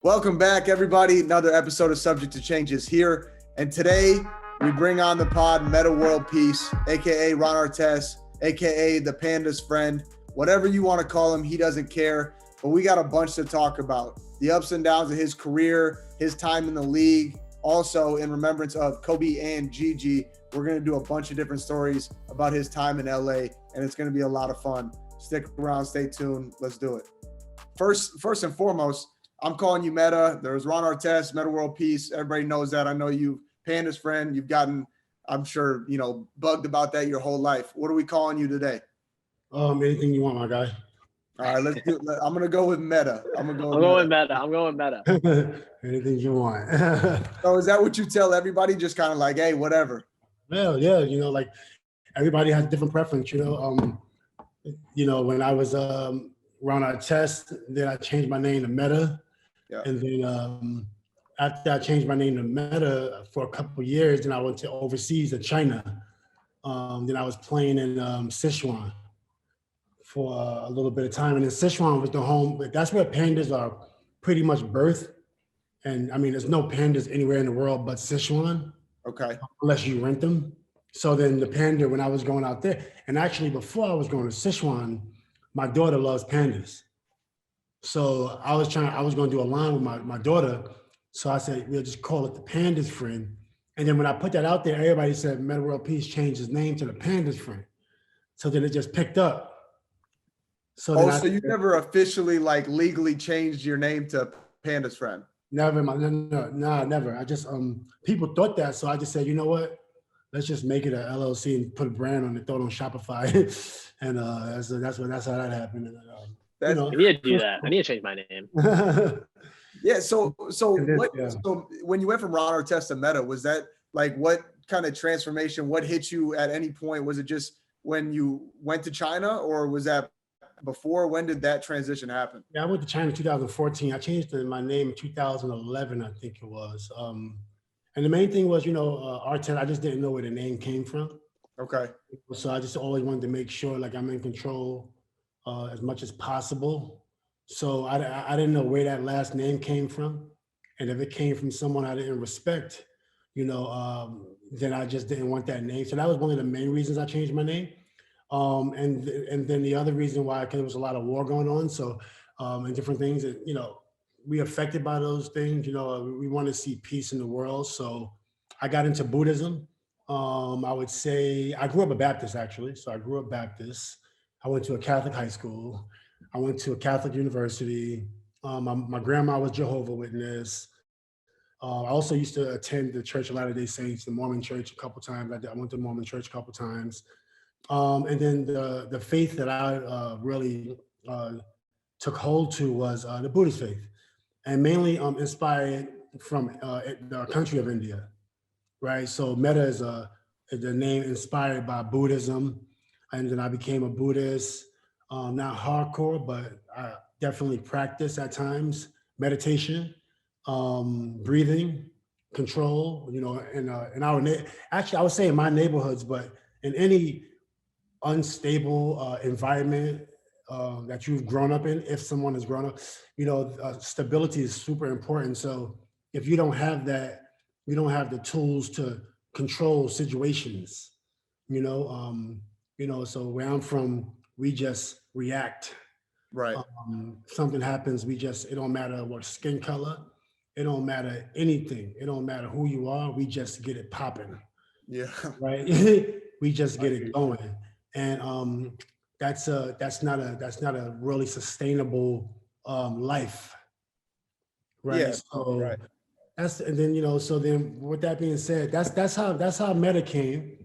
Welcome back, everybody. Another episode of Subject to Change is here. And today we bring on the pod Metta World Peace, aka Ron Artest, aka the Panda's friend. Whatever you want to call him, he doesn't care. But we got a bunch to talk about. The ups and downs of his career, his time in the league. Also, in remembrance of Kobe and Gigi, we're going to do a bunch of different stories about his time in LA, and it's going to be a lot of fun. Stick around, stay tuned. Let's do it. First and foremost, I'm calling you Metta. There's Ron Artest, Metta World Peace. Everybody knows that. I know you, Panda's friend. You've gotten, I'm sure, bugged about that your whole life. What are we calling you today? Anything you want, my guy. All right, let's do it. I'm going to go with Metta. I'm going Metta. Anything you want. So is that what you tell everybody? Just kind of like, hey, whatever. Well, yeah, like everybody has different preference, when I was Ron Artest, then I changed my name to Metta. Yeah. And then after I changed my name to Metta for a couple of years, then I went to overseas to China. Then I was playing in Sichuan for a little bit of time. And then Sichuan was the home, that's where pandas are pretty much birthed. And I mean, there's no pandas anywhere in the world but Sichuan. Okay. Unless you rent them. So then the panda, when I was going out there, and actually before I was going to Sichuan, my daughter loves pandas. So I was going to do a line with my daughter. So I said, we'll just call it the Panda's friend. And then when I put that out there, everybody said Metta World Peace changed his name to the Panda's friend. So then it just picked up. So you never officially legally changed your name to Panda's friend? Never, no, never. I just, people thought that. So I just said, you know what? Let's just make it an LLC and put a brand on it, throw it on Shopify. And that's how that happened. I need to do that. I need to change my name. Yeah. So when you went from Ron Artest to Metta, was that what kind of transformation? What hit you at any point? Was it just when you went to China, or was that before? When did that transition happen? Yeah, I went to China in 2014. I changed my name in 2011, I think it was. And the main thing was, Artest, I just didn't know where the name came from. Okay. So I just always wanted to make sure I'm in control as much as possible. So I didn't know where that last name came from. And if it came from someone I didn't respect, then I just didn't want that name. So that was one of the main reasons I changed my name. And then the other reason why, because there was a lot of war going on. So, and different things that, we affected by those things, we want to see peace in the world. So I got into Buddhism. I would say I grew up a Baptist, actually. So I grew up Baptist. I went to a Catholic high school. I went to a Catholic university. My grandma was Jehovah's Witness. I also used to attend the Church of Latter-day Saints, the Mormon church, a couple times. I went to the Mormon church a couple times. And then the faith that I really took hold to was the Buddhist faith, and mainly inspired from the country of India, right? So Metta is the name inspired by Buddhism, and then I became a Buddhist, not hardcore, but I definitely practice at times meditation, breathing, control. In our actually I would say in my neighborhoods, but in any unstable environment that you've grown up in, if someone has grown up, stability is super important. So if you don't have that, you don't have the tools to control situations, so where I'm from, we just react. Right. Something happens, it don't matter what skin color, it don't matter anything. It don't matter who you are, we just get it popping. Yeah. Right. We just get it going. And that's not a really sustainable life, right? Yeah. So right. And then so then with that being said, that's how Metta came.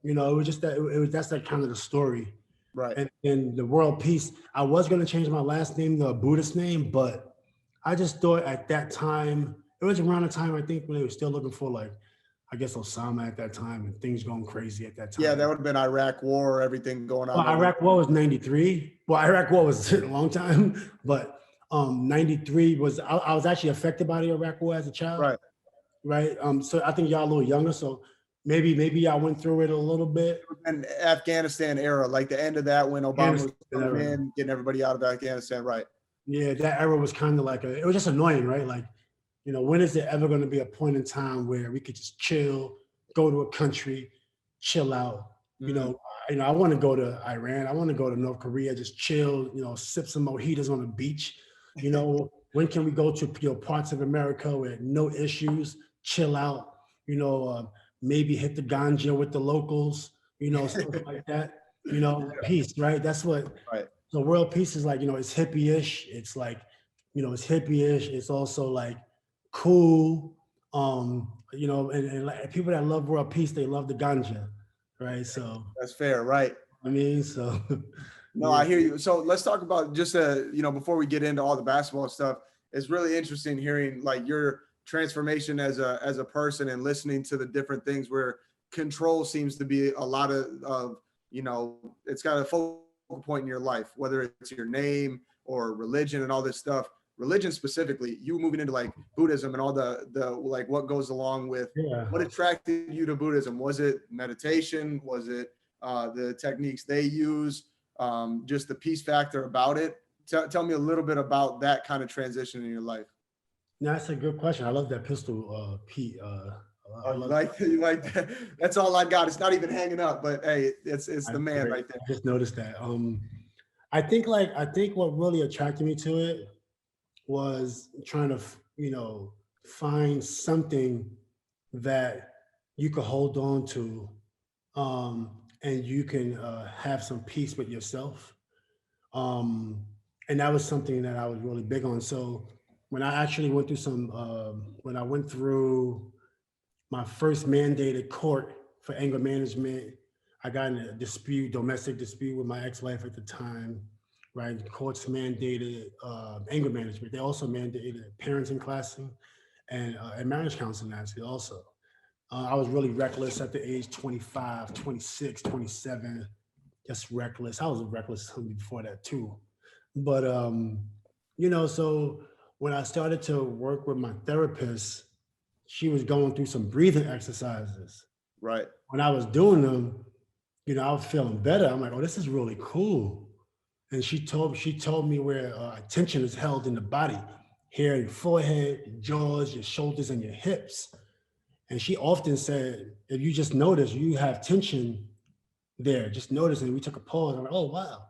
It was just that's that kind of the story, right? And then the World Peace. I was going to change my last name to a Buddhist name, but I just thought at that time, it was around the time I think when they were still looking for I guess Osama at that time, and things going crazy at that time. Yeah, that would have been Iraq War, everything going on. Well, Iraq War was 93. Well, Iraq War was a long time, but 93 was, I was actually affected by the Iraq War as a child. Right. Right. So I think y'all a little younger. So maybe I went through it a little bit. And Afghanistan era, the end of that when Obama was coming in, getting everybody out of Afghanistan, right? Yeah, that era was kind of like it was just annoying, right? Like, when is there ever going to be a point in time where we could just chill, go to a country, chill out? Mm. I want to go to Iran. I want to go to North Korea, just chill, sip some mojitos on the beach. When can we go to parts of America where no issues, chill out, maybe hit the ganja with the locals, stuff like that, peace, right? That's what Right. so world peace is like, it's hippie-ish. It's like, it's hippie-ish. It's also like cool. And like people that love world peace, they love the ganja, right? So That's fair, right? I mean, so No, yeah, I hear you. So let's talk about just before we get into all the basketball stuff, it's really interesting hearing like your transformation as a person and listening to the different things where control seems to be a lot of it's got a focal point in your life, whether it's your name or religion and all this stuff. Religion specifically, you moving into like Buddhism and all the like what goes along with yeah. what attracted you to Buddhism? Was it meditation? Was it the techniques they use? Just the peace factor about it. Tell me a little bit about that kind of transition in your life. No, that's a good question. I love that pistol, Pete. Oh, I you love like that? That's all I got. It's not even hanging up, but hey, it's the man right there. I just noticed that. I think what really attracted me to it was trying to, find something that you could hold on to, and you can have some peace with yourself. And that was something that I was really big on. So when I actually went through when I went through my first mandated court for anger management, I got in a domestic dispute with my ex-wife at the time, right? The courts mandated anger management. They also mandated parenting classes and marriage counseling actually also. I was really reckless at the age 25, 26, 27, just reckless. I was reckless before that too. But, so when I started to work with my therapist, she was going through some breathing exercises. Right. When I was doing them, I was feeling better. I'm like, oh, this is really cool. And she told me where attention is held in the body, here in your forehead, your jaws, your shoulders, and your hips. And she often said, if you just notice, you have tension there. Just notice. And we took a pause. I'm like, oh wow.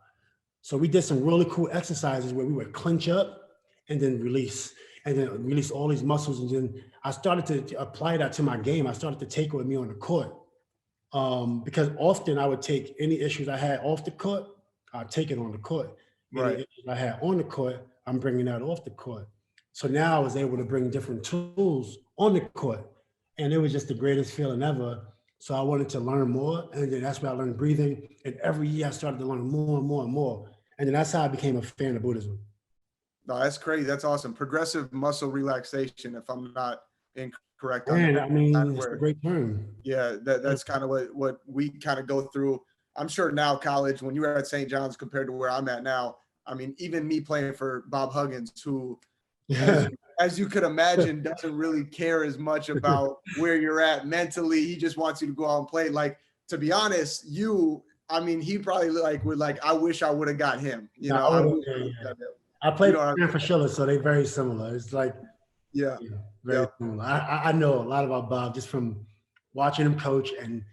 So we did some really cool exercises where we would clench up and then release, and then release all these muscles. And then I started to apply that to my game. I started to take it with me on the court. Because often I would take any issues I had off the court, I'd take it on the court. Any Right. issues I had on the court, I'm bringing that off the court. So now I was able to bring different tools on the court. And it was just the greatest feeling ever. So I wanted to learn more. And then that's where I learned breathing. And every year I started to learn more and more and more. And then that's how I became a fan of Buddhism. No, that's crazy. That's awesome. Progressive muscle relaxation, if I'm not incorrect on And that. I mean, it's a great term. Yeah, that's kind of what we kind of go through. I'm sure now college, when you were at St. John's compared to where I'm at now, I mean, even me playing for Bob Huggins, who, as you could imagine, doesn't really care as much about where you're at mentally. He just wants you to go out and play. Like, to be honest, he probably would I wish I would have got him. I played for Schiller, so they're very similar. It's like, yeah, very similar. I know a lot about Bob just from watching him coach, and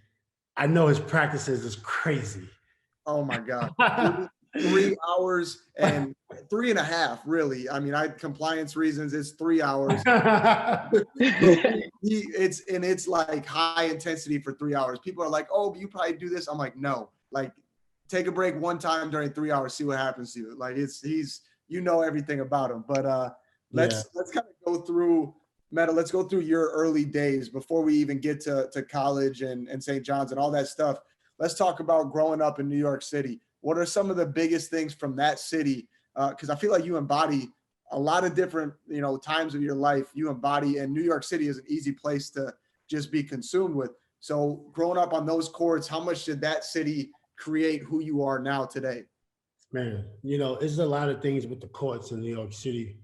I know his practices is crazy. Oh my God. 3 hours and 3.5, really. I mean, compliance reasons, it's 3 hours. It's like high intensity for 3 hours. People are like, oh, but you probably do this. I'm like, no, like take a break one time during 3 hours, see what happens to you. Like he's everything about him. But let's kind of go through Metta. Let's go through your early days before we even get to college and St. John's and all that stuff. Let's talk about growing up in New York City. What are some of the biggest things from that city? Because I feel like you embody a lot of different, times of your life. You embody, and New York City is an easy place to just be consumed with. So growing up on those courts, how much did that city create who you are now today? Man, there's a lot of things with the courts in New York City.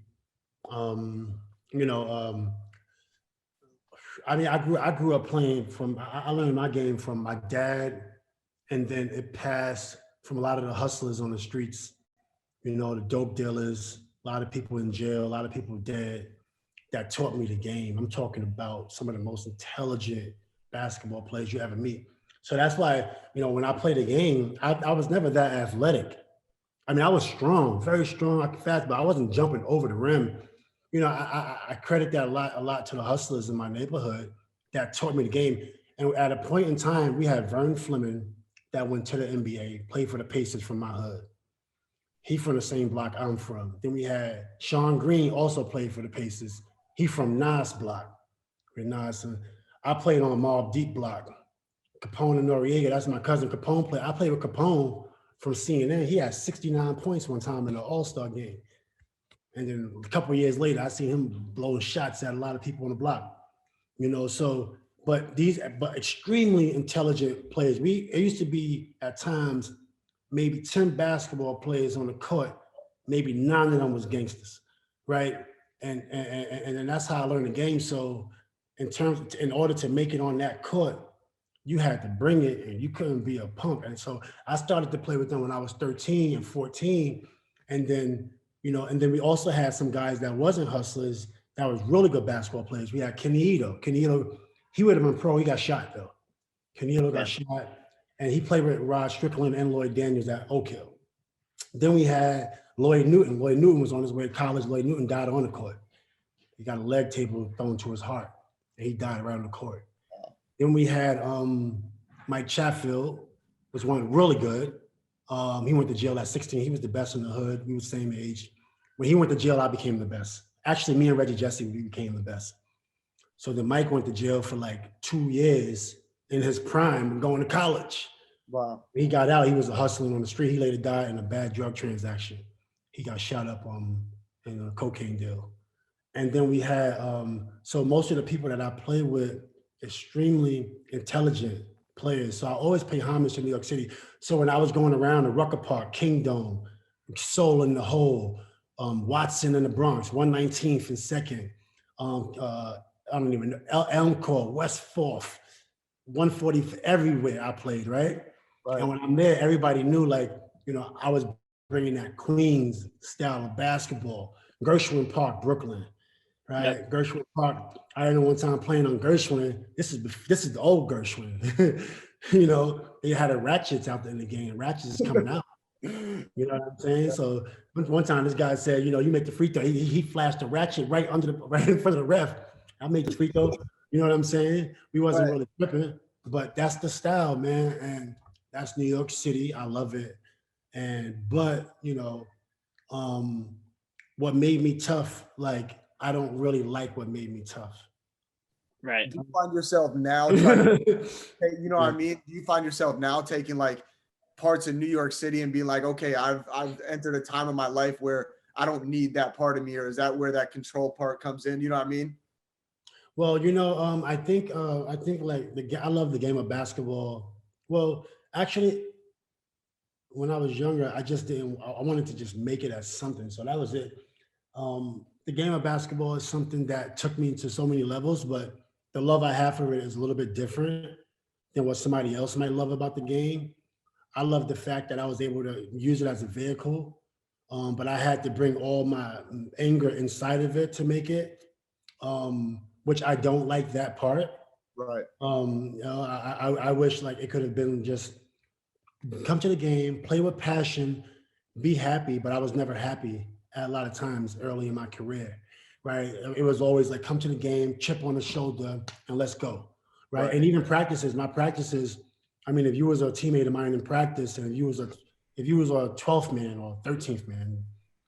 I mean, I grew up playing I learned my game from my dad, and then it passed from a lot of the hustlers on the streets, the dope dealers lot of people in jail, a lot of people dead, that taught me the game. I'm talking about some of the most intelligent basketball players you ever meet. So that's why, when I play the game, I was never that athletic. I mean, I was strong, very strong, I could fast, but I wasn't jumping over the rim. I credit that a lot to the hustlers in my neighborhood that taught me the game. And at a point in time, we had Vern Fleming that went to the NBA, played for the Pacers from my hood. He from the same block I'm from. Then we had Sean Green, also played for the Pacers. He from Nas block. With Nas, I played on Mobb Deep block. Capone and Noriega, that's my cousin Capone played. I played with Capone from CNN. He had 69 points one time in an All-Star game. And then a couple of years later, I seen him blowing shots at a lot of people on the block. But extremely intelligent players. It used to be at times maybe 10 basketball players on the court, maybe 9 of them was gangsters, right? And that's how I learned the game. So in order to make it on that court, you had to bring it and you couldn't be a punk. And so I started to play with them when I was 13 and 14. And then we also had some guys that wasn't hustlers that was really good basketball players. We had Kenny Ito. Kenny Ito, he would have been pro. He got shot though. Kenny Ito got shot, and he played with Rod Strickland and Lloyd Daniels at Oak Hill. Then we had Lloyd Newton. Lloyd Newton was on his way to college. Lloyd Newton died on the court. He got a leg table thrown to his heart, and he died around the court. Then we had Mike Chatfield, was one really good. He went to jail at 16. He was the best in the hood. We were the same age. When he went to jail, I became the best. Actually, me and Reggie Jesse, we became the best. So then Mike went to jail for like 2 years in his prime, going to college. Wow. When he got out, he was hustling on the street. He later died in a bad drug transaction. He got shot up in a cocaine deal. And then we had, so most of the people that I play with, extremely intelligent players. So I always pay homage to New York City. So when I was going around the Rucker Park, Kingdom, Soul in the Hole, Watson in the Bronx, 119th and 2nd, I don't even know, Elm Court, West 4th, 140th, everywhere I played, right? And when I'm there, everybody knew, like, I was bringing that Queens style of basketball. Gershwin Park, Brooklyn, right? Yep. Gershwin Park. I remember one time playing on Gershwin. This is the old Gershwin. They had a Ratchets out there in the game. Ratchets is coming out. You know what I'm saying? So one time this guy said, you make the free throw. He flashed a ratchet right in front of the ref. I made the free throw. You know what I'm saying? We wasn't really tripping, but that's the style, man. And that's New York City. I love it. But what made me tough, like, I don't really like what made me tough. Right. Do you find yourself now trying to, what I mean? Do you find yourself now taking like parts of New York City and being like, okay, I've entered a time in my life where I don't need that part of me, or is that where that control part comes in? You know what I mean? Well, I think like I love the game of basketball. Well, actually, when I was younger, I wanted to just make it as something. So that was it. The game of basketball is something that took me to so many levels, but the love I have for it is a little bit different than what somebody else might love about the game. I love the fact that I was able to use it as a vehicle, but I had to bring all my anger inside of it to make it, which I don't like that part. Right. I wish like it could have been just come to the game, play with passion, be happy, but I was never happy at a lot of times early in my career, right? It was always like, come to the game, chip on the shoulder, and let's go, right? And even my practices, I mean, if you was a teammate of mine in practice, and if you was a 12th man or 13th man,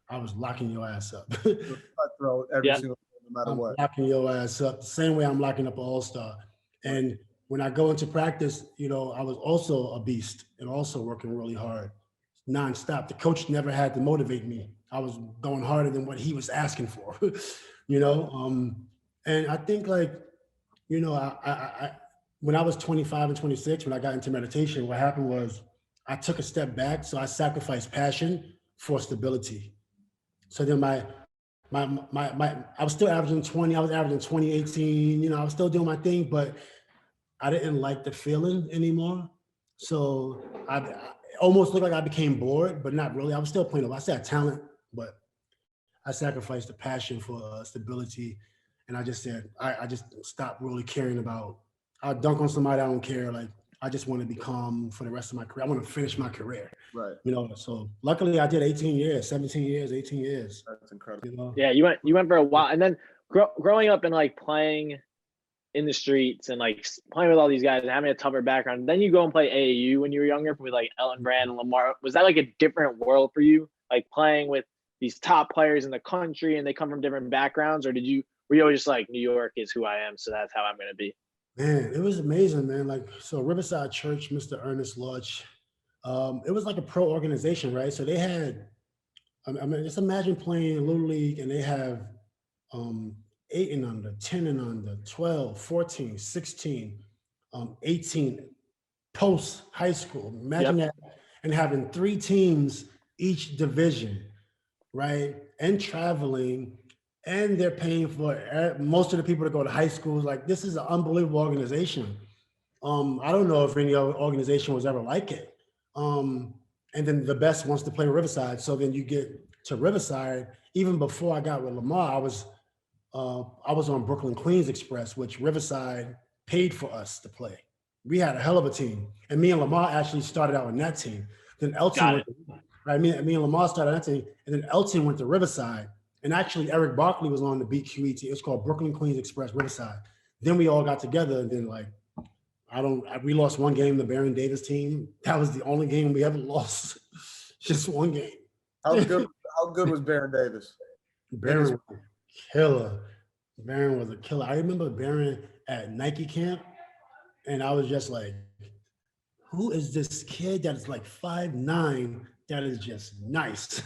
I was locking your ass up. Cutthroat every single day, no matter what. Locking your ass up the same way I'm locking up an all-star. And when I go into practice, I was also a beast and also working really hard, nonstop. The coach never had to motivate me. I was going harder than what he was asking for, and I think like, I when I was 25 and 26, when I got into meditation, what happened was I took a step back. So I sacrificed passion for stability. So then I was still averaging 20, I was averaging 20, 18, I was still doing my thing, but I didn't like the feeling anymore. So I almost looked like I became bored, but not really. I was still playing. I still had talent, but I sacrificed the passion for stability. And I just said, I just stopped really caring about, I'll dunk on somebody, I don't care. Like, I just want to be calm for the rest of my career. I want to finish my career. Right. You know, so luckily I did 18 years, 17 years, 18 years. That's incredible. You know? Yeah, you went for a while, and then growing up and like playing in the streets and like playing with all these guys and having a tougher background. Then you go and play AAU when you were younger with like Ellen Brand and Lamar. Was that like a different world for you? Like playing with these top players in the country and they come from different backgrounds, or were you always just like, New York is who I am, so that's how I'm gonna be? Man, it was amazing, man. Like, so Riverside Church, Mr. Ernest Lodge, it was like a pro organization, right? So they had, I mean, just imagine playing Little League and they have 8 and under, 10 and under, 12, 14, 16, 18 post high school. Imagine that, and having 3 teams each division, right? And traveling, and they're paying for most of the people to go to high schools. Like, this is an unbelievable organization. I don't know if any other organization was ever like it. And then the best wants to play Riverside. So then you get to Riverside. Even before I got with Lamar, I was on Brooklyn Queens Express, which Riverside paid for us to play. We had a hell of a team, and me and Lamar actually started out on that team. Then Elton went, right? Me and Lamar started on that team, and then Elton went to Riverside. And actually, Eric Barkley was on the BQE team. It's called Brooklyn Queens Express Riverside. Then we all got together, and then like, we lost one game, the Baron Davis team. That was the only game we ever lost. Just one game. How good was Baron Davis? Baron was a killer. Baron was a killer. I remember Baron at Nike camp, and I was just like, who is this kid that is like 5'9", that is just nice?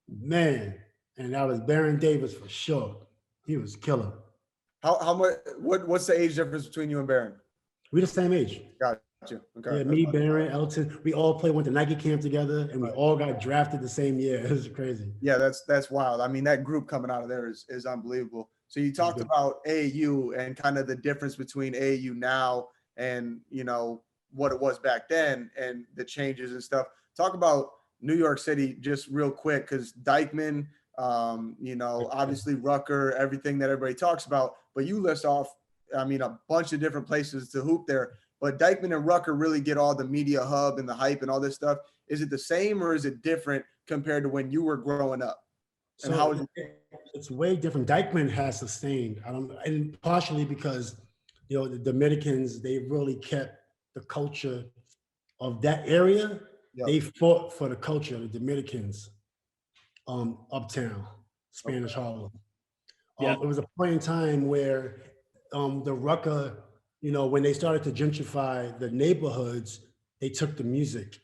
Man. And that was Baron Davis for sure. He was killer. How much? What's the age difference between you and Baron? We the same age. Got you. Okay. Yeah, me, Baron, Elton. We all went to Nike camp together, and we all got drafted the same year. It was crazy. Yeah, that's wild. I mean, that group coming out of there is unbelievable. So you talked about AAU and kind of the difference between AAU now and, you know, what it was back then and the changes and stuff. Talk about New York City just real quick, because Dyckman, you know, obviously Rucker, everything that everybody talks about, but you list off, I mean, a bunch of different places to hoop there, but Dyckman and Rucker really get all the media hub and the hype and all this stuff. Is it the same or is it different compared to when you were growing up? And so how is it? It's way different. Dyckman has sustained, and partially because, you know, the Dominicans, they really kept the culture of that area. Yep. They fought for the culture, the Dominicans. Uptown, Spanish Harlem. It was a point in time where the Rucker, you know, when they started to gentrify the neighborhoods, they took the music.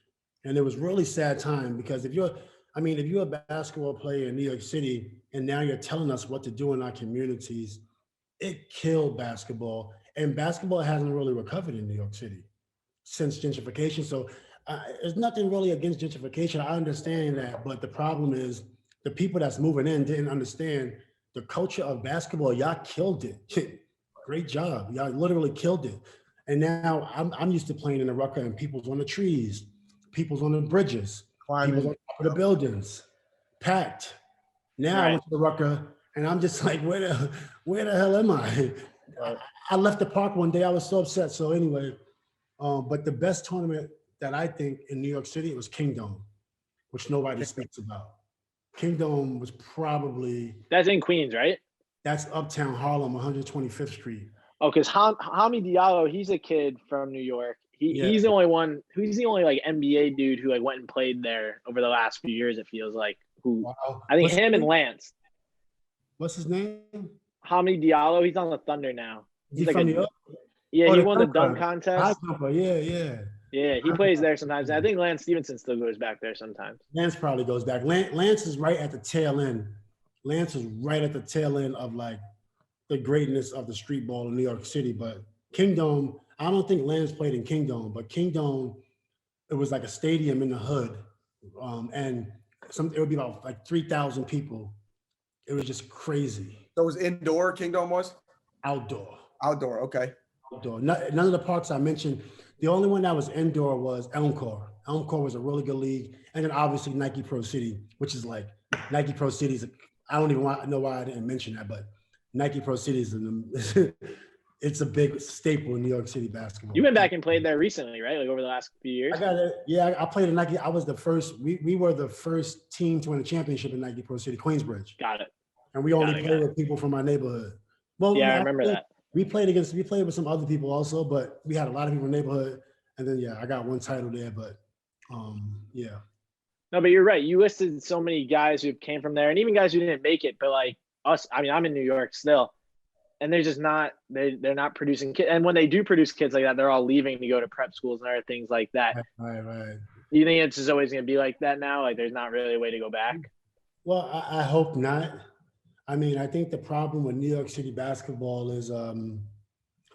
And it was really sad time, because if you're a basketball player in New York City and now you're telling us what to do in our communities, it killed basketball. And basketball hasn't really recovered in New York City since gentrification. So there's nothing really against gentrification. I understand that, but the problem is the people that's moving in didn't understand the culture of basketball. Y'all killed it. Great job. Y'all literally killed it. And now I'm used to playing in the Rucker, and people's on the trees, people's on the bridges, people's on top of the buildings, packed. Now I went to the Rucker, and I'm just like, where the hell am I? I left the park one day. I was so upset. So anyway, but the best tournament that I think in New York City, it was Kingdom, which nobody speaks about. Kingdom was probably— That's in Queens, right? That's Uptown Harlem, 125th Street. Oh, because Hami Diallo, he's a kid from New York. He's the only one. He's the only like NBA dude who like went and played there over the last few years. It feels like I think him and Lance. What's his name? Hami Diallo. He's on the Thunder now. He's like from New York? Yeah, he won the dunk contest. Yeah, he plays there sometimes. I think Lance Stevenson still goes back there sometimes. Lance probably goes back. Lance is right at the tail end. Lance is right at the tail end of like the greatness of the street ball in New York City. But Kingdom, I don't think Lance played in Kingdom, but Kingdom, it was like a stadium in the hood. And it would be about like 3,000 people. It was just crazy. So it was indoor, Kingdom was? Outdoor. Outdoor, okay. Outdoor. None of the parks I mentioned, the only one that was indoor was Elmcore. Elmcore was a really good league. And then obviously Nike Pro City, which is like Nike Pro Cities. I don't even know why I didn't mention that, but Nike Pro Cities, it's a big staple in New York City basketball. You went back and played there recently, right? Like over the last few years. I got it. Yeah, I played in Nike. I was the first. We were the first team to win a championship in Nike Pro City, Queensbridge. Got it. And we only played with people from our neighborhood. Well, yeah, I remember that. We played with some other people also, but we had a lot of people in the neighborhood. And then I got one title there, but yeah. No, but you're right. You listed so many guys who came from there, and even guys who didn't make it. But like us, I mean, I'm in New York still, and they're just not. They're not producing kids. And when they do produce kids like that, they're all leaving to go to prep schools and other things like that. Right. You think it's just always going to be like that now? Like there's not really a way to go back? Well, I hope not. I mean, I think the problem with New York City basketball is,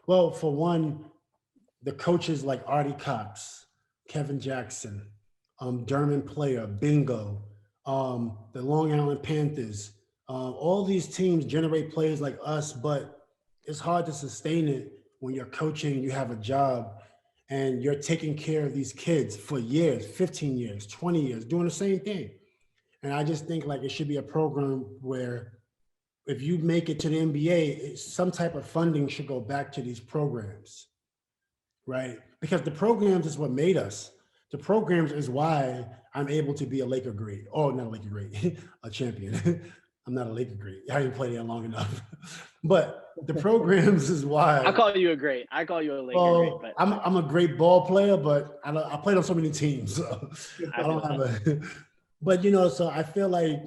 well, for one, the coaches like Artie Cox, Kevin Jackson, Derman Player, Bingo, the Long Island Panthers, all these teams generate players like us, but it's hard to sustain it when you're coaching, you have a job, and you're taking care of these kids for years, 15 years, 20 years, doing the same thing. And I just think like it should be a program where if you make it to the NBA, some type of funding should go back to these programs, right? Because the programs is what made us. The programs is why I'm able to be a Laker great. Oh, not a Laker great, a champion. I'm not a Laker great. I haven't played there long enough. But the programs is why. I call you a great. I call you a Laker great. But I'm a great ball player, but I played on so many teams. So I don't have a. But so I feel like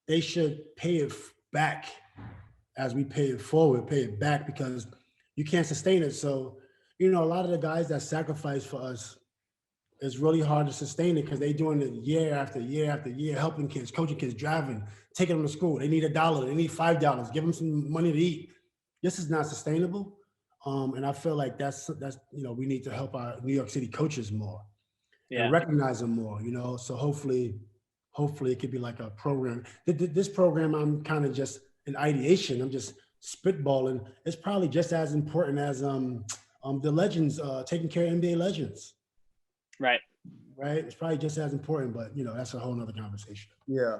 they should pay it back as we pay it forward, pay it back, because you can't sustain it. So, a lot of the guys that sacrifice for us, it's really hard to sustain it because they're doing it year after year after year, helping kids, coaching kids, driving, taking them to school. They need $1, they need $5, give them some money to eat. This is not sustainable. And I feel like that's we need to help our New York City coaches more and recognize them more, so hopefully it could be like a program. This program, I'm kind of just an ideation. I'm just spitballing. It's probably just as important as the legends, taking care of NBA legends. Right. It's probably just as important, but that's a whole nother conversation. Yeah.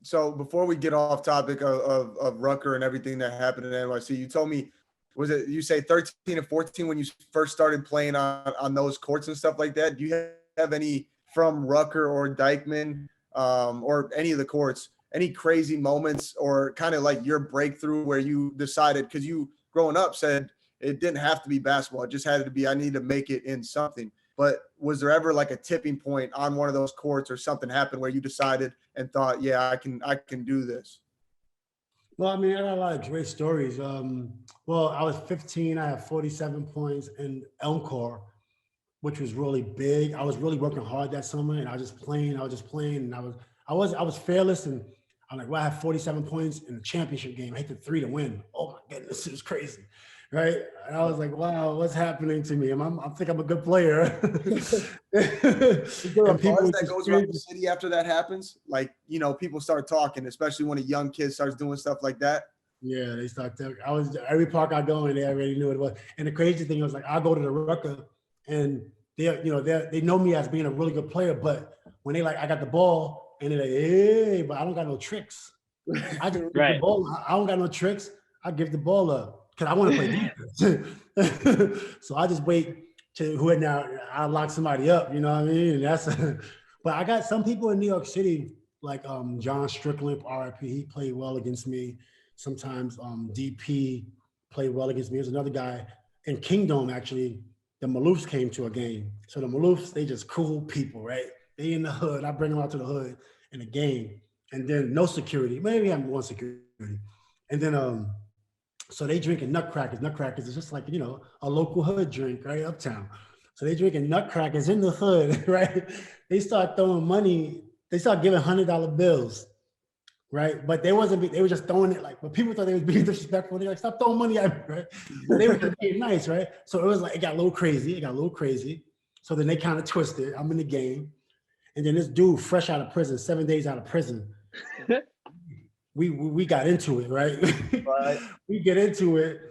So before we get off topic of Rucker and everything that happened at NYC, you told me, you say 13 and 14 when you first started playing on those courts and stuff like that? Do you have any from Rucker or Dyckman or any of the courts, any crazy moments or kind of like your breakthrough where you decided, because you growing up said it didn't have to be basketball, it just had to be, I need to make it in something. But was there ever like a tipping point on one of those courts or something happened where you decided and thought, yeah, I can do this? Well, I mean, I got a lot of great stories. Well, I was 15, I had 47 points in Elmcore, which was really big. I was really working hard that summer, and I was just playing, and I was fearless, and I'm like, well, I have 47 points in the championship game. I hit the 3 to win. Oh my goodness, it was crazy, right? And I was like, wow, what's happening to me? I think I'm a good player. And people that goes around the city after that happens, like people start talking, especially when a young kid starts doing stuff like that. Yeah, they start talking. Every park I go in, they already knew what it was. And the crazy thing was, like, I go to the Rucker, and they know me as being a really good player, but when they like, I got the ball, and they're like, hey, but I don't got no tricks. I just the ball. I don't got no tricks. I give the ball up because I want to play defense. So I just wait to I lock somebody up. You know what I mean? And but I got some people in New York City, like John Strickland, RIP. He played well against me. Sometimes DP played well against me. There's another guy in Kingdom, actually. The Malice came to a game. So the Malice, they just cool people, right? They in the hood. I bring them out to the hood in a game. And then no security. Maybe I'm one security. And then, so they drinking nutcrackers. Nutcrackers is just like, a local hood drink, right? Uptown. So they drinking nutcrackers in the hood, right? They start throwing money. They start giving $100 bills, right? But they were just throwing it but people thought they was being disrespectful. They're like, stop throwing money at me, right? But they were just being nice, right? So it was like, it got a little crazy. So then they kind of twisted. I'm in the game. And then this dude, fresh out of prison, 7 days out of prison, we got into it, right? Right. We get into it.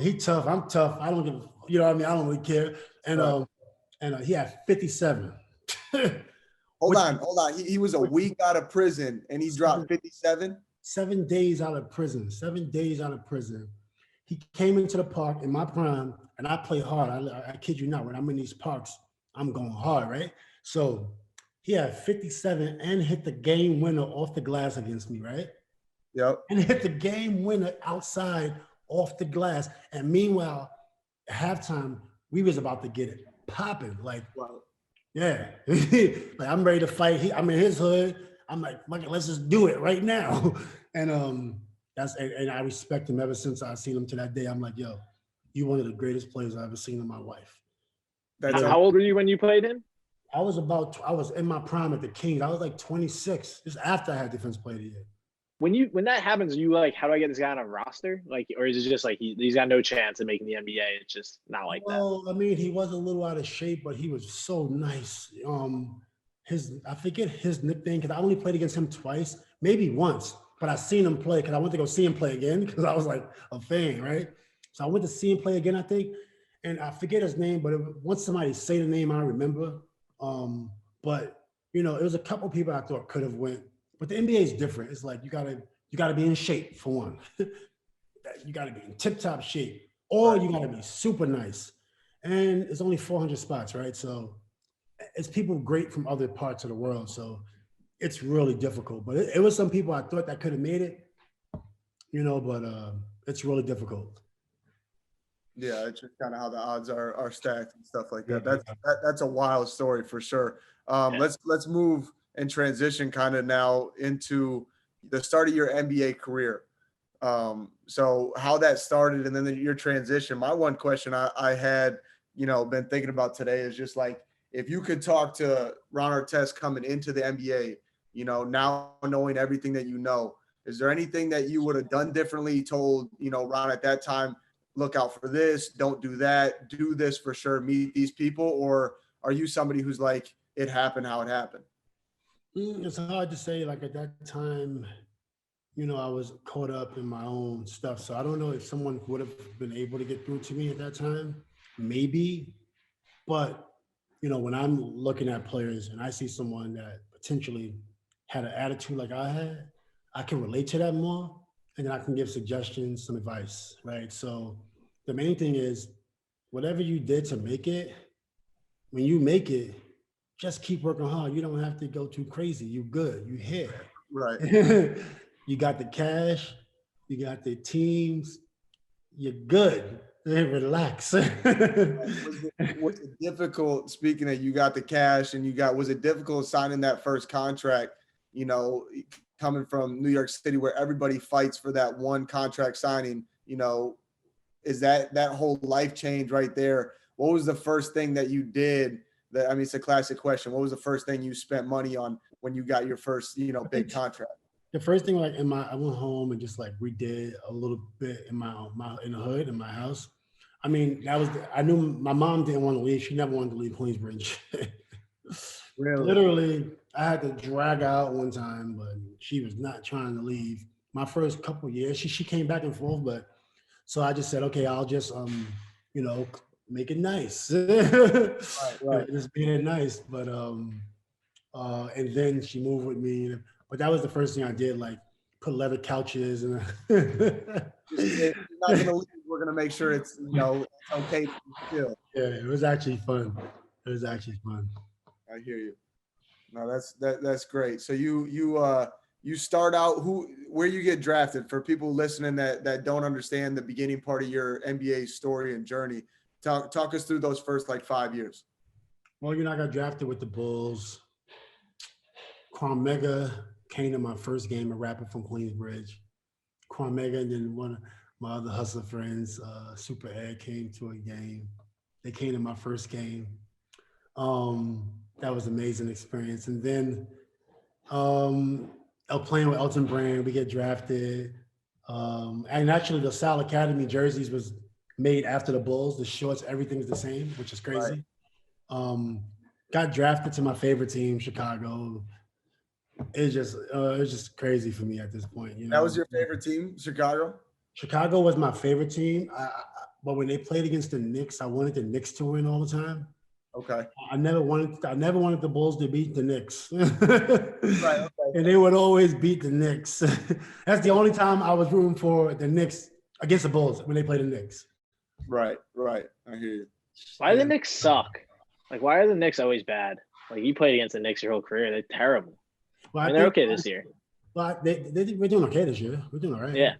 He tough, I'm tough. I don't give, I don't really care. And he had 57 Hold on. He was a week out of prison and he dropped 57. 7 days out of prison. 7 days out of prison. He came into the park in my prime, and I play hard. I kid you not. When I'm in these parks, I'm going hard, right? So he had 57 and hit the game winner off the glass against me, right? Yep. And hit the game winner outside off the glass. And meanwhile, at halftime, we was about to get it popping. Like, Wow. yeah, like I'm ready to fight. I'm in his hood. I'm like, let's just do it right now. And and I respect him ever since I seen him to that day. I'm like, yo, you one of the greatest players I've ever seen in my life. How old were you when you played him? I was in my prime at the Kings. I was like 26, just after I had Defense Player of the Year. When that happens, are you like, how do I get this guy on a roster? Like, or is it just like he's got no chance of making the NBA? It's just not like that. Well, I mean, he was a little out of shape, but he was so nice. I forget his nickname because I only played against him twice, maybe once, but I seen him play because I went to go see him play again because I was like a fan, right? So I went to see him play again, I think, and I forget his name, but once somebody say the name, I remember. But you know, it was a couple people I thought could have went, but the NBA is different. It's like you gotta be in shape for one. You gotta be in tip-top shape, or you gotta be super nice. And it's only 400 spots, right? So it's people great from other parts of the world. So it's really difficult. But it was some people I thought that could have made it, you know, but it's really difficult. Yeah, it's just kind of how the odds are stacked and stuff like that. That's a wild story for sure. Let's move and transition kind of now into the start of your NBA career. So how that started and then your transition. My one question I had, you know, been thinking about today is just like, if you could talk to Ron Artest coming into the NBA, you know, now knowing everything that you know, is there anything that you would have done differently, told, you know, Ron at that time, look out for this, don't do that, do this for sure, meet these people? Or are you somebody who's like, it happened how it happened? It's hard to say. Like at that time, you know, I was caught up in my own stuff. So I don't know if someone would have been able to get through to me at that time, maybe. But, you know, when I'm looking at players and I see someone that potentially had an attitude like I had, I can relate to that more. And then I can give suggestions, some advice, right? So the main thing is whatever you did to make it, when you make it, just keep working hard. You don't have to go too crazy. You good, you here. Right. You got the cash, you got the teams, you're good. Relax. Was it difficult, speaking of you got the cash and was it difficult signing that first contract, you know, coming from New York City where everybody fights for that one contract signing, you know, is that whole life change right there? What was the first thing that you did that, I mean, it's a classic question. What was the first thing you spent money on when you got your first, you know, big contract? The first thing, like I went home and just like redid a little bit in in the hood, in my house. I mean, I knew my mom didn't want to leave. She never wanted to leave Queensbridge. Really? Literally, I had to drag her out one time, but she was not trying to leave. My first couple of years, she came back and forth, but so I just said, okay, I'll just you know, make it nice. Right. Just being it nice. But and then she moved with me. But that was the first thing I did, like put leather couches and You're not gonna leave. We're gonna make sure it's, you know, it's okay to chill. Yeah, it was actually fun. It was actually fun. I hear you. No, that's great. So you start out, where you get drafted, for people listening that don't understand the beginning part of your NBA story and journey. Talk us through those first like 5 years. Well, you know, I got drafted with the Bulls. Mega came to my first game, a rapper from Queensbridge. Mega, and then one of my other hustler friends, Super Ed, came to a game. They came to my first game. That was an amazing experience. And then playing with Elton Brand, we get drafted. And actually the Sal Academy jerseys was made after the Bulls. The shorts, everything's the same, which is crazy. Right. Got drafted to my favorite team, Chicago. It's just crazy for me at this point. You know? That was your favorite team, Chicago? Chicago was my favorite team. But when they played against the Knicks, I wanted the Knicks to win all the time. Okay. I never wanted the Bulls to beat the Knicks. Right. Okay. And they would always beat the Knicks. That's the only time I was rooting for the Knicks against the Bulls, when they played the Knicks. Right. Right. I hear you. Why do the Knicks suck? Like, why are the Knicks always bad? Like, you played against the Knicks your whole career. They're terrible. Well, And they're okay this year. But we're doing okay this year. We're doing all right. Yeah.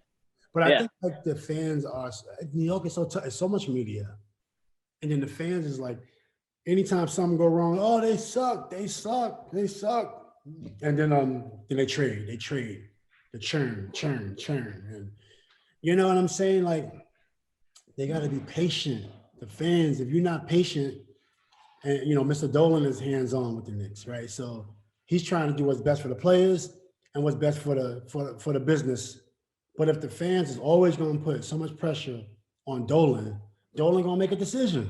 But I think like the fans are, New York is it's so much media. And then the fans is like, anytime something go wrong, oh, they suck. And then they trade, the churn. And you know what I'm saying? Like, they got to be patient. The fans, if you're not patient, and Mr. Dolan is hands-on with the Knicks, right? So he's trying to do what's best for the players and what's best for the business. But if the fans is always going to put so much pressure on Dolan gonna make a decision.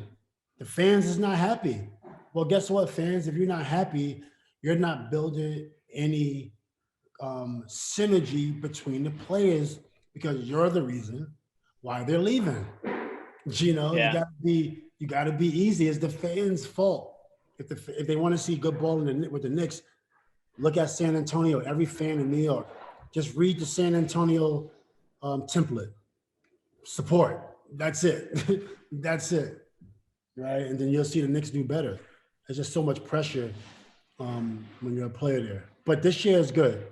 The fans is not happy. Well, guess what, fans? If you're not happy, you're not building any synergy between the players, because you're the reason why they're leaving. You gotta be easy. It's the fans' fault. If they want to see good ball with the Knicks, look at San Antonio. Every fan in New York, just read the San Antonio template. Support. That's it. That's it. Right? And then you'll see the Knicks do better. There's just so much pressure when you're a player there. But this year is good.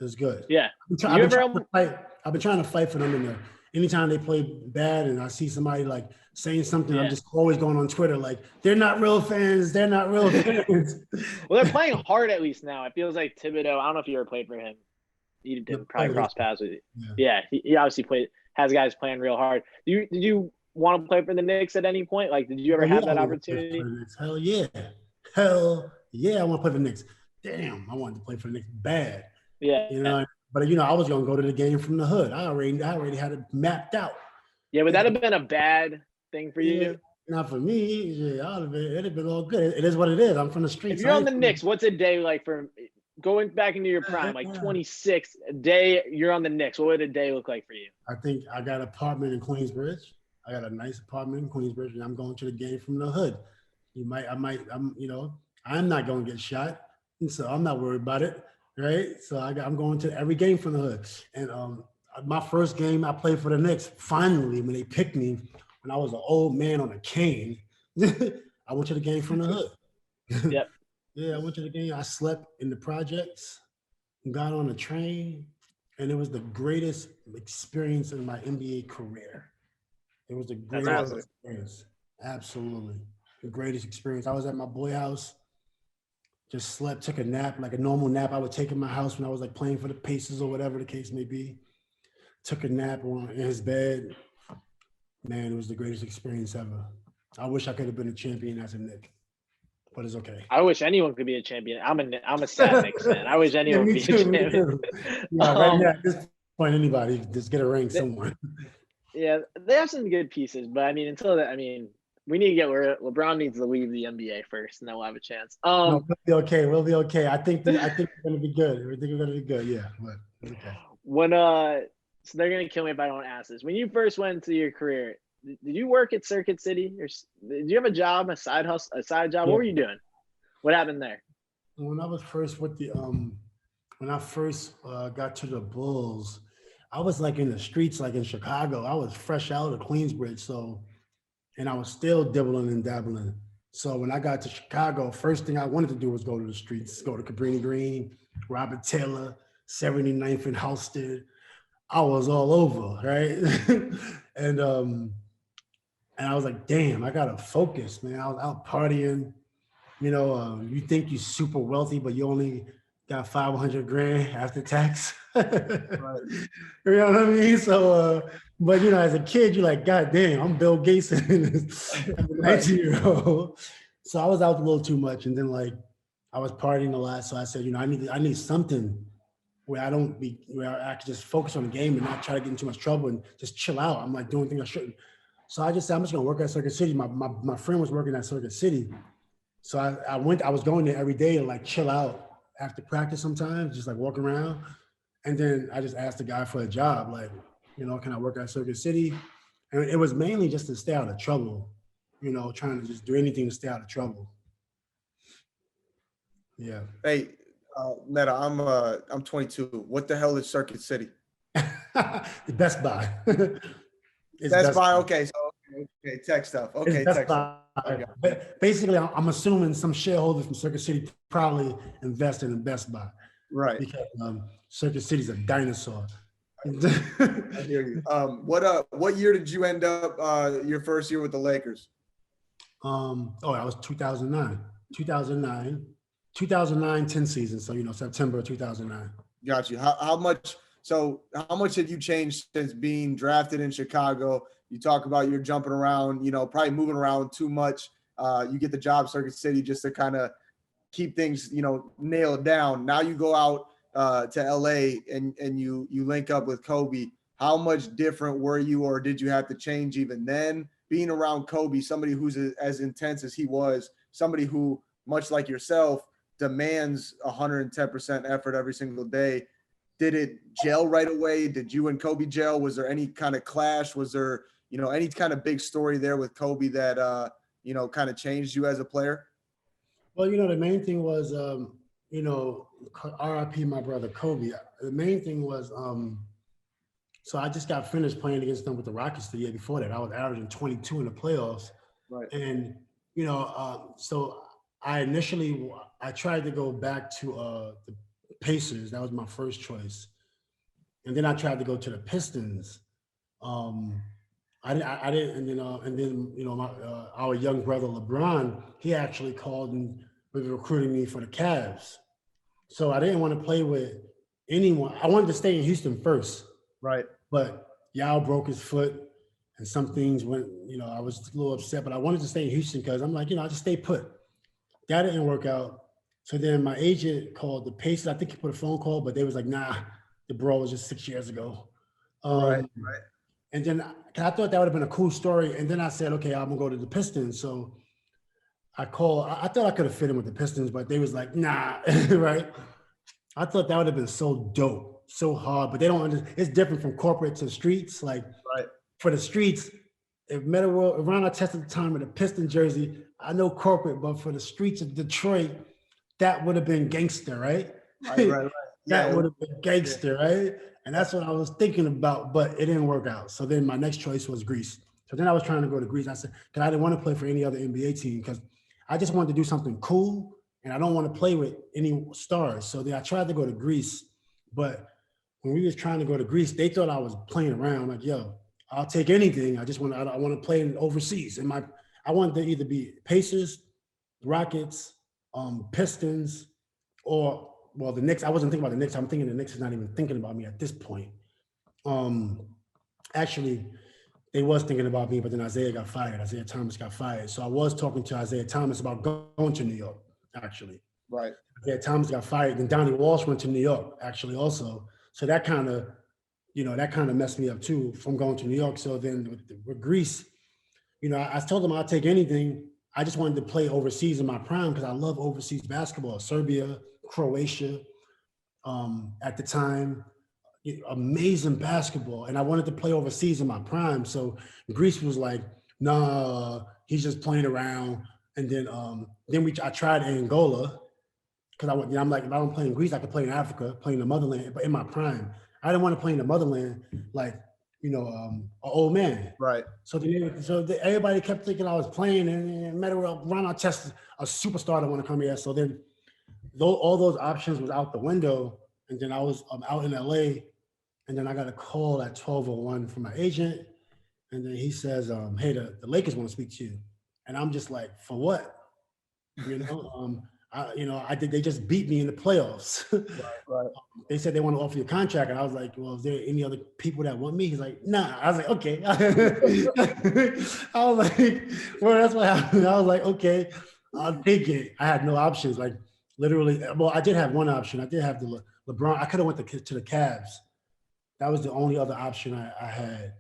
It's good. Yeah. I've been trying to fight for them in there. Anytime they play bad and I see somebody like saying something, I'm just always going on Twitter like, they're not real fans. They're not real fans. Well, they're playing hard at least now. It feels like Thibodeau. I don't know if you ever played for him. You did probably cross paths with you. Yeah, he obviously has guys playing real hard. Did you want to play for the Knicks at any point? Like, did you ever have that opportunity? Hell yeah. I want to play for the Knicks. Damn, I wanted to play for the Knicks bad. Yeah. But I was gonna go to the game from the hood. I already had it mapped out. Yeah, would that have been a bad thing for you? Not for me. Yeah, it'd have been all good. It is what it is. I'm from the streets. If you're on the Knicks, what's a day like for going back into your prime, like 26 a day? You're on the Knicks. What would a day look like for you? I think I got an apartment in Queensbridge. I got a nice apartment in Queensbridge, and I'm going to the game from the hood. I'm not going to get shot, and so I'm not worried about it. Right, so I'm going to every game from the hood, and my first game I played for the Knicks. Finally, when they picked me, when I was an old man on a cane, I went to the game from the hood. Yep. Yeah, I went to the game. I slept in the projects, got on a train, and it was the greatest experience in my NBA career. It was the greatest experience. Absolutely, the greatest experience. I was at my boy house. Just slept, took a nap, like a normal nap I would take in my house when I was like playing for the Pacers or whatever the case may be. Took a nap in his bed. Man, it was the greatest experience ever. I wish I could have been a champion as a Knick, but it's okay. I wish anyone could be a champion. I'm a sad Knicks fan. I wish anyone could be a champion. Yeah, right now at this point, anybody just get a ring somewhere. Yeah, they have some good pieces, but I mean, until that, I mean, we need to get where LeBron needs to leave the NBA first, and then we'll have a chance. No, we'll be okay. We'll be okay. I think we're gonna be good. I think we're gonna be good. Yeah. But okay. When so they're gonna kill me if I don't ask this. When you first went into your career, did you work at Circuit City, or did you have a job, a side hustle, a side job? Yeah. What were you doing? What happened there? When I was first with the when I first got to the Bulls, I was like in the streets, like in Chicago. I was fresh out of Queensbridge, and I was still dibbling and dabbling. So when I got to Chicago, first thing I wanted to do was go to the streets, go to Cabrini Green, Robert Taylor, 79th and Halsted. I was all over, right? And I was like, damn, I gotta focus, man. I was out partying. You think you're super wealthy, but you only got 500 grand after tax. Right. You know what I mean? So, but as a kid, you're like, God damn, I'm Bill Gates as a 19-year-old. So I was out a little too much, and then like I was partying a lot. So I said, I need something where I can just focus on the game and not try to get in too much trouble and just chill out. I'm like doing things I shouldn't. So I just said, I'm just gonna work at Circuit City. My friend was working at Circuit City. So I was going there every day and like chill out after practice sometimes, just like walk around. And then I just asked the guy for a job, like, can I work at Circuit City? And it was mainly just to stay out of trouble. trying to just do anything to stay out of trouble. Yeah. Hey, Metta, I'm 22. What the hell is Circuit City? The Best Buy. It's Best Buy. Okay, so okay, tech stuff. Okay, It's tech Best stuff. Buy. Okay. But basically, I'm assuming some shareholders from Circuit City probably invested in Best Buy Right. because Circuit City's a dinosaur. I hear you. What year did you end up your first year with the Lakers? I was 2009, 10 season. So, September 2009. Got you. How much have you changed since being drafted in Chicago? You talk about you're jumping around, probably moving around too much. You get the job Circuit City just to kind of keep things, nailed down. Now you go out to LA and you link up with Kobe. How much different were you, or did you have to change even then? Being around Kobe, somebody who's as intense as he was, somebody who, much like yourself, demands 110% effort every single day. Did it gel right away? Did you and Kobe gel? Was there any kind of clash? Was there, any kind of big story there with Kobe that, kind of changed you as a player? Well, the main thing was, RIP my brother Kobe. The main thing was, so I just got finished playing against them with the Rockets the year before that. I was averaging 22 in the playoffs. Right. And, so I tried to go back to the Pacers. That was my first choice. And then I tried to go to the Pistons. I didn't, and then, our young brother LeBron, he actually called and was recruiting me for the Cavs. So I didn't want to play with anyone. I wanted to stay in Houston first. Right. But Yao broke his foot and some things went, I was a little upset, but I wanted to stay in Houston because I'm like, I just stay put. That didn't work out. So then my agent called the Pacers. I think he put a phone call, but they was like, nah, the bro was just 6 years ago. Right. And then I thought that would have been a cool story. And then I said, okay, I'm gonna go to the Pistons. So I called, I thought I could have fit in with the Pistons, but they was like, nah, right? I thought that would have been so dope, so hard, but they don't understand. It's different from corporate to streets. Like right. For the streets, if Metta World, around Artest at the time with a Piston jersey, I know corporate, but for the streets of Detroit, that would have been gangster, right? Right. That would have been gangster, right? And that's what I was thinking about, but it didn't work out. So then my next choice was Greece. So then I was trying to go to Greece. I said, because I didn't want to play for any other NBA team because I just wanted to do something cool and I don't want to play with any stars. So then I tried to go to Greece, but when we was trying to go to Greece, they thought I was playing around. Like, yo, I'll take anything. I want to play overseas. And I wanted to either be Pacers, Rockets, Pistons, or the Knicks. I wasn't thinking about the Knicks. I'm thinking the Knicks is not even thinking about me at this point. Actually, they was thinking about me, but then Isaiah Thomas got fired. So I was talking to Isaiah Thomas about going to New York, actually. Right. Isaiah Thomas got fired. Then Donnie Walsh went to New York, actually, also. So that kind of, messed me up too from going to New York. So then with Greece, I told them I'd take anything. I just wanted to play overseas in my prime because I love overseas basketball. Serbia, Croatia, at the time, amazing basketball. And I wanted to play overseas in my prime. So Greece was like, nah, he's just playing around. And then I tried Angola because I'm like, if I don't play in Greece, I could play in Africa, play in the motherland, but in my prime. I didn't want to play in the motherland like, an old man. Right. So everybody kept thinking I was playing and Metta World, Ron Artest, a superstar that want to come here. So then all those options was out the window. And then I was out in LA and then I got a call at 12:01 from my agent. And then he says, hey, the Lakers want to speak to you. And I'm just like, for what? They just beat me in the playoffs. Right. They said they want to offer you a contract. And I was like, well, is there any other people that want me? He's like, nah. I was like, okay. I was like, well, that's what happened. I was like, okay, I'll take it. I had no options. Like literally, well, I did have one option. I did have the LeBron. I could have went to the Cavs. That was the only other option I had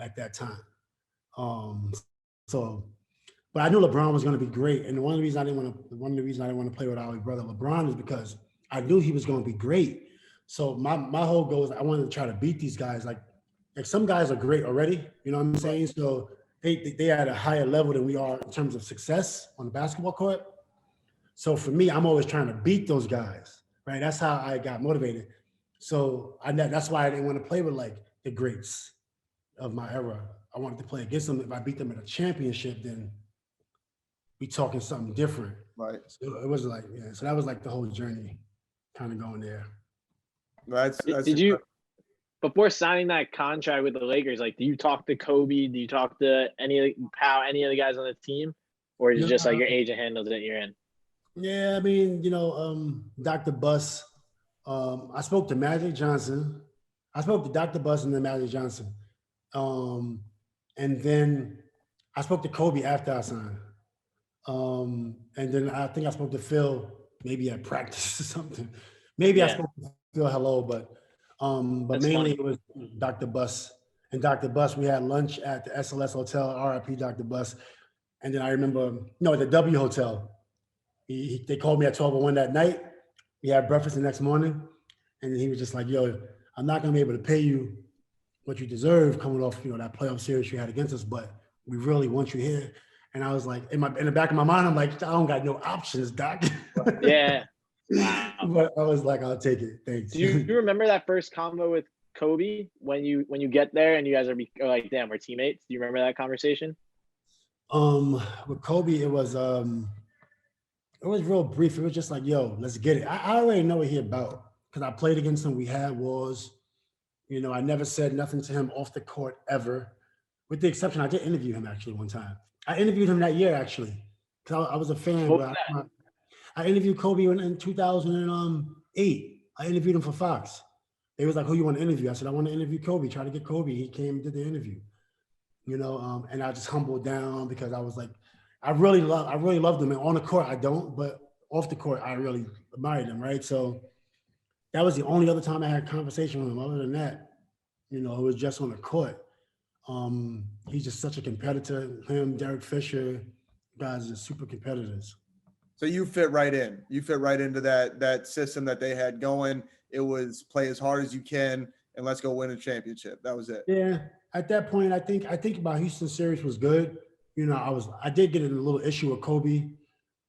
at that time. But I knew LeBron was going to be great. And one of the reasons I didn't want to play with our brother LeBron is because I knew he was going to be great. So my whole goal is I wanted to try to beat these guys. Like some guys are great already, you know what I'm saying? So they at a higher level than we are in terms of success on the basketball court. So for me, I'm always trying to beat those guys, right? That's how I got motivated. So that's why I didn't want to play with like the greats of my era. I wanted to play against them. If I beat them in a championship, then we talking something different. Right. So it was like, yeah. So that was like the whole journey, kind of going there. That's Did you, before signing that contract with the Lakers, like, do you talk to Kobe? Do you talk to any of the guys on the team, or is it just like your agent handles it? You're in. Yeah, I mean, Dr. Buss. I spoke to Magic Johnson. I spoke to Dr. Buss and then Magic Johnson. And then I spoke to Kobe after I signed. And then I think I spoke to Phil maybe at practice or something. Maybe I spoke to Phil hello, but That's mainly funny. it was Dr. Buss. And Dr. Buss, we had lunch at the SLS Hotel, RIP Dr. Buss. And then I remember, no, the W Hotel. They called me at 12:01 that night. We had breakfast the next morning. And he was just like, yo, I'm not going to be able to pay you what you deserve coming off, that playoff series you had against us, but we really want you here. And I was like, in the back of my mind, I'm like, I don't got no options, Doc. Yeah. Wow. But I was like, I'll take it. Thanks. Do you remember that first convo with Kobe when you get there and you guys are like, damn, we're teammates? Do you remember that conversation? With Kobe, it was real brief. It was just like, yo, let's get it. I already know what he about because I played against him. We had wars. I never said nothing to him off the court ever, with the exception, I did interview him actually one time. I interviewed him that year actually because I was a fan. But I interviewed Kobe in 2008. I interviewed him for Fox. They was like, who you want to interview? I said, I want to interview Kobe. Try to get Kobe. He came and did the interview. And I just humbled down because I was like, I really loved him. And on the court, I don't, but off the court, I really admired him, right? So that was the only other time I had a conversation with him. Other than that, it was just on the court. He's just such a competitor. Him, Derek Fisher, guys are super competitors. So you fit right in. You fit right into that system that they had going. It was play as hard as you can and let's go win a championship. That was it. Yeah. At that point, I think my Houston series was good. I did get in a little issue with Kobe.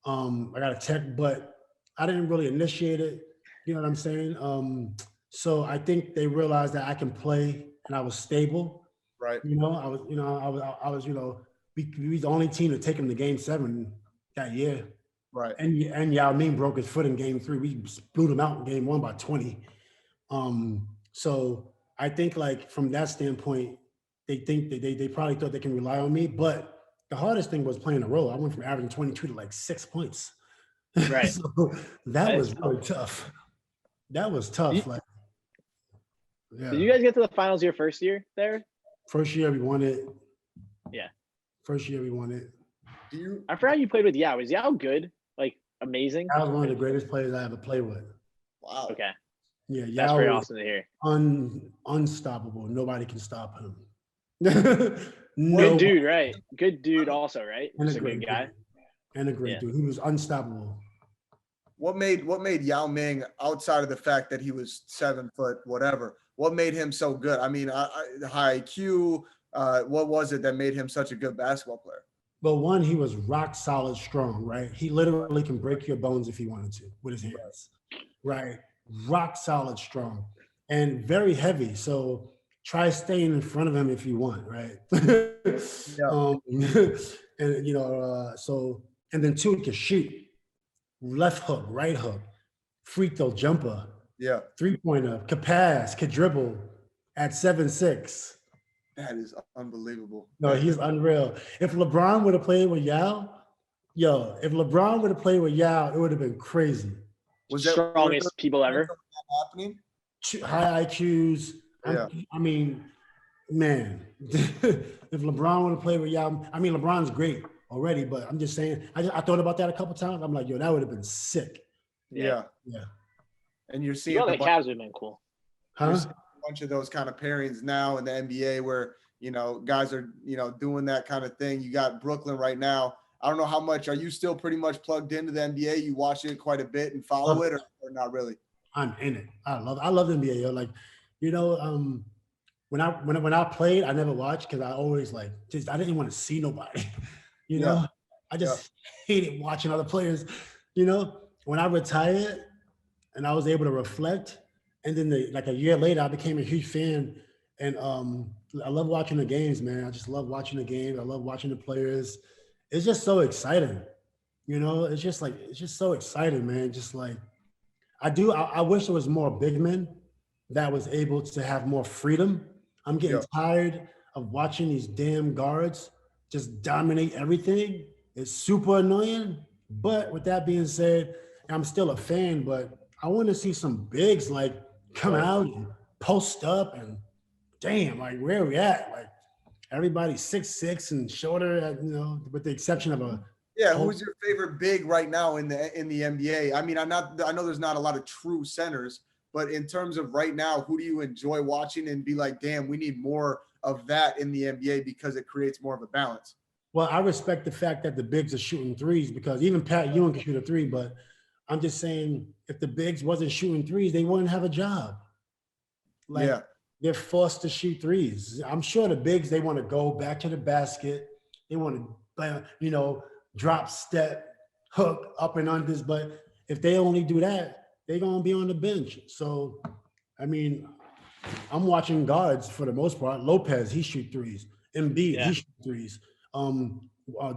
I got a tech, but I didn't really initiate it. You know what I'm saying? So I think they realized that I can play and I was stable. Right. I was we the only team to take him to Game 7 that year. Right. And Yao Ming broke his foot in Game 3. We blew him out in Game 1 by 20. So I think like from that standpoint, they think that they probably thought they can rely on me. But the hardest thing was playing a role. I went from averaging 22 to like 6 points. Right. So that was really tough. That was tough. Did you guys get to the finals your first year there? First year we won it. Yeah. First year we won it. I forgot you played with Yao. Was Yao good? Like amazing? That was one of the greatest players I ever played with. Wow. Okay. Yeah, That's Yao very was awesome to hear. Unstoppable. Nobody can stop him. Good dude, right? Good dude also, right? And Just a a good guy. And a great dude. He was unstoppable. What made Yao Ming, outside of the fact that he was 7 foot, whatever, what made him so good? I mean, high IQ, what was it that made him such a good basketball player? Well, one, he was rock solid strong, right? He literally can break your bones if he wanted to with his hands, right? Rock solid strong and very heavy. So try staying in front of him if you want, right? And then two, he can shoot. Left hook, right hook, free throw jumper, 3-pointer, could pass, could dribble at 7'6". That is unbelievable. No, he's unreal. If LeBron would have played with Yao, it would have been crazy. Was that strongest people ever? Happening? High IQs. Yeah. I mean, man, if LeBron would have played with Yao, I mean, LeBron's great already, but I'm just saying, I thought about that a couple times. I'm like, that would have been sick. Yeah. And you're seeing the Cavs would have been cool. Huh? A bunch of those kind of pairings now in the NBA where, guys are, doing that kind of thing. You got Brooklyn right now. I don't know how much, are you still pretty much plugged into the NBA? You watch it quite a bit and follow it or not really? I'm in it. I love the NBA. when I played, I never watched because I always I didn't want to see nobody. You Yeah. know, I just hated watching other players. You know, when I retired and I was able to reflect, and then like a year later, I became a huge fan. And I love watching the games, man. I just love watching the games. I love watching the players. It's just so exciting. You know, it's just so exciting, man. Just like I wish there was more big men that was able to have more freedom. I'm getting tired of watching these damn guards just dominate everything. It's super annoying. But with that being said, I'm still a fan, but I want to see some bigs like come out and post up and damn, like where are we at? Like everybody's 6'6" and shorter, you know, with the exception of a Who's your favorite big right now in the NBA? I mean, I know there's not a lot of true centers, but in terms of right now, who do you enjoy watching and be like, damn, we need more of that in the NBA because it creates more of a balance? Well, I respect the fact that the bigs are shooting threes because even Pat Ewing can shoot a three, but I'm just saying if the bigs wasn't shooting threes, they wouldn't have a job. Like they're forced to shoot threes. I'm sure the bigs, they want to go back to the basket. They want to, you know, drop, step, hook, up and unders. But if they only do that, they're going to be on the bench. So, I mean, I'm watching guards for the most part. Lopez, he shoot threes. Embiid, he shoot threes.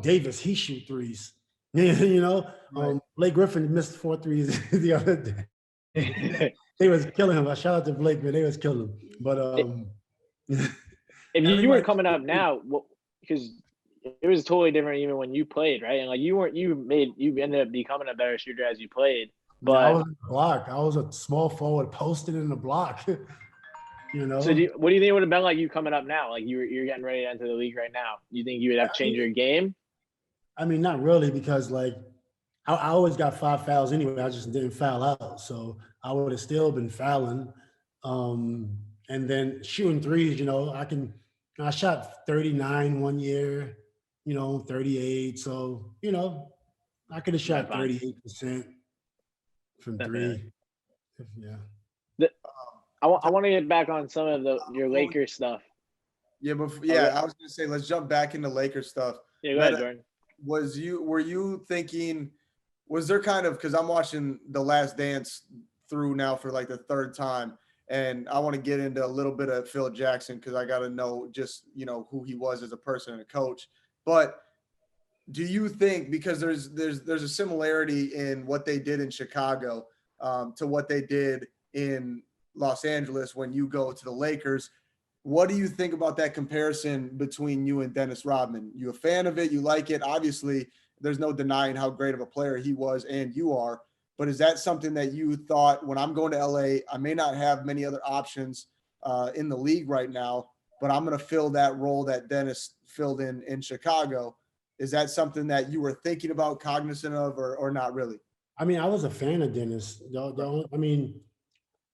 Davis, he shoot threes. You know, Blake Griffin missed 4 threes the other day. They was killing him. I shout out to Blake, man. They was killing him. But if you were coming up now, because it was totally different even when you played, right? And like you ended up becoming a better shooter as you played. But I was a block. I was a small forward posted in the block. You know. So what do you think it would have been like you coming up now? Like you're getting ready to enter the league right now. You think you would have changed your game? I mean, not really, because like I always got 5 fouls anyway. I just didn't foul out, so I would have still been fouling. And then shooting threes, you know, I shot 39 one year, you know, 38. So, you know, I could have shot 38% from three. Yeah. I want to get back on some of your Lakers stuff. Yeah, but I was gonna say let's jump back into Lakers stuff. Yeah, go ahead, Jordan. Were you thinking? Was there kind of, because I'm watching The Last Dance through now for like the 3rd time, and I want to get into a little bit of Phil Jackson because I got to know just, you know, who he was as a person and a coach. But do you think, because there's a similarity in what they did in Chicago to what they did in Los Angeles when you go to the Lakers, what do you think about that comparison between you and Dennis Rodman? You a fan of it? You like it? Obviously, there's no denying how great of a player he was and you are. But is that something that you thought, when I'm going to LA, I may not have many other options in the league right now, but I'm going to fill that role that Dennis filled in Chicago? Is that something that you were thinking about, cognizant of, or not really? I mean, I was a fan of Dennis. I mean,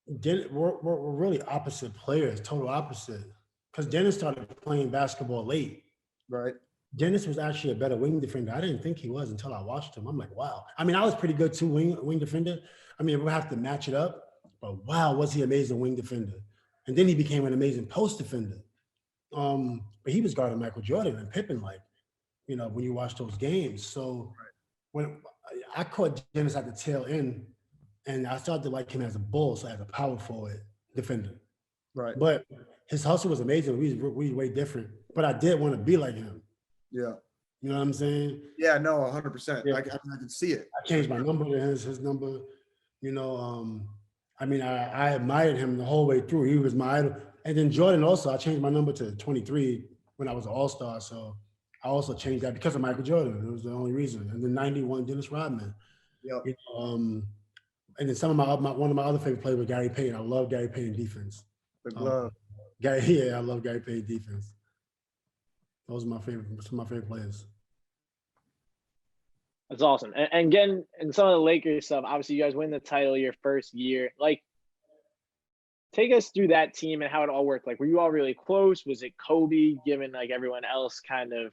we're really opposite players, total opposite. Because Dennis started playing basketball late. Right. Dennis was actually a better wing defender. I didn't think he was until I watched him. I'm like, wow. I mean, I was pretty good too, wing defender. I mean, we'll have to match it up. But wow, was he amazing wing defender. And then he became an amazing post defender. But he was guarding Michael Jordan and Pippen, like, you know, when you watch those games. So when I caught Dennis at the tail end, and I started to like him as a bull, so as a power forward defender. Right. But his hustle was amazing. We was way different. But I did want to be like him. Yeah. You know what I'm saying? Yeah, no, 100%. Yeah. I can see it. I changed my number to his number. You know, I mean, I admired him the whole way through. He was my idol. And then Jordan also, I changed my number to 23 when I was an all-star. So I also changed that because of Michael Jordan. It was the only reason. And then 91, Dennis Rodman. Yep. You know, and then one of my other favorite players was Gary Payton. I love Gary Payton defense. The glove. I love Gary Payton defense. Those are some of my favorite players. That's awesome. And again, in some of the Lakers stuff, obviously you guys win the title your first year. Like, take us through that team and how it all worked. Like, were you all really close? Was it Kobe giving like everyone else kind of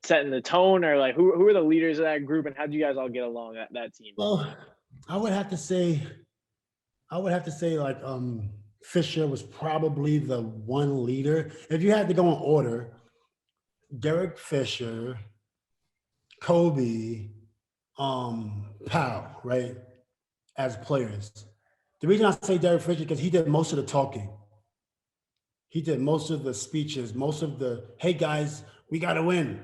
setting the tone, or like who were the leaders of that group, and how did you guys all get along that team? Well, I would have to say like Fisher was probably the one leader. If you had to go in order, Derek Fisher, Kobe, Powell, right? As players. The reason I say Derek Fisher because he did most of the talking. He did most of the speeches, most of the, hey guys, we got to win.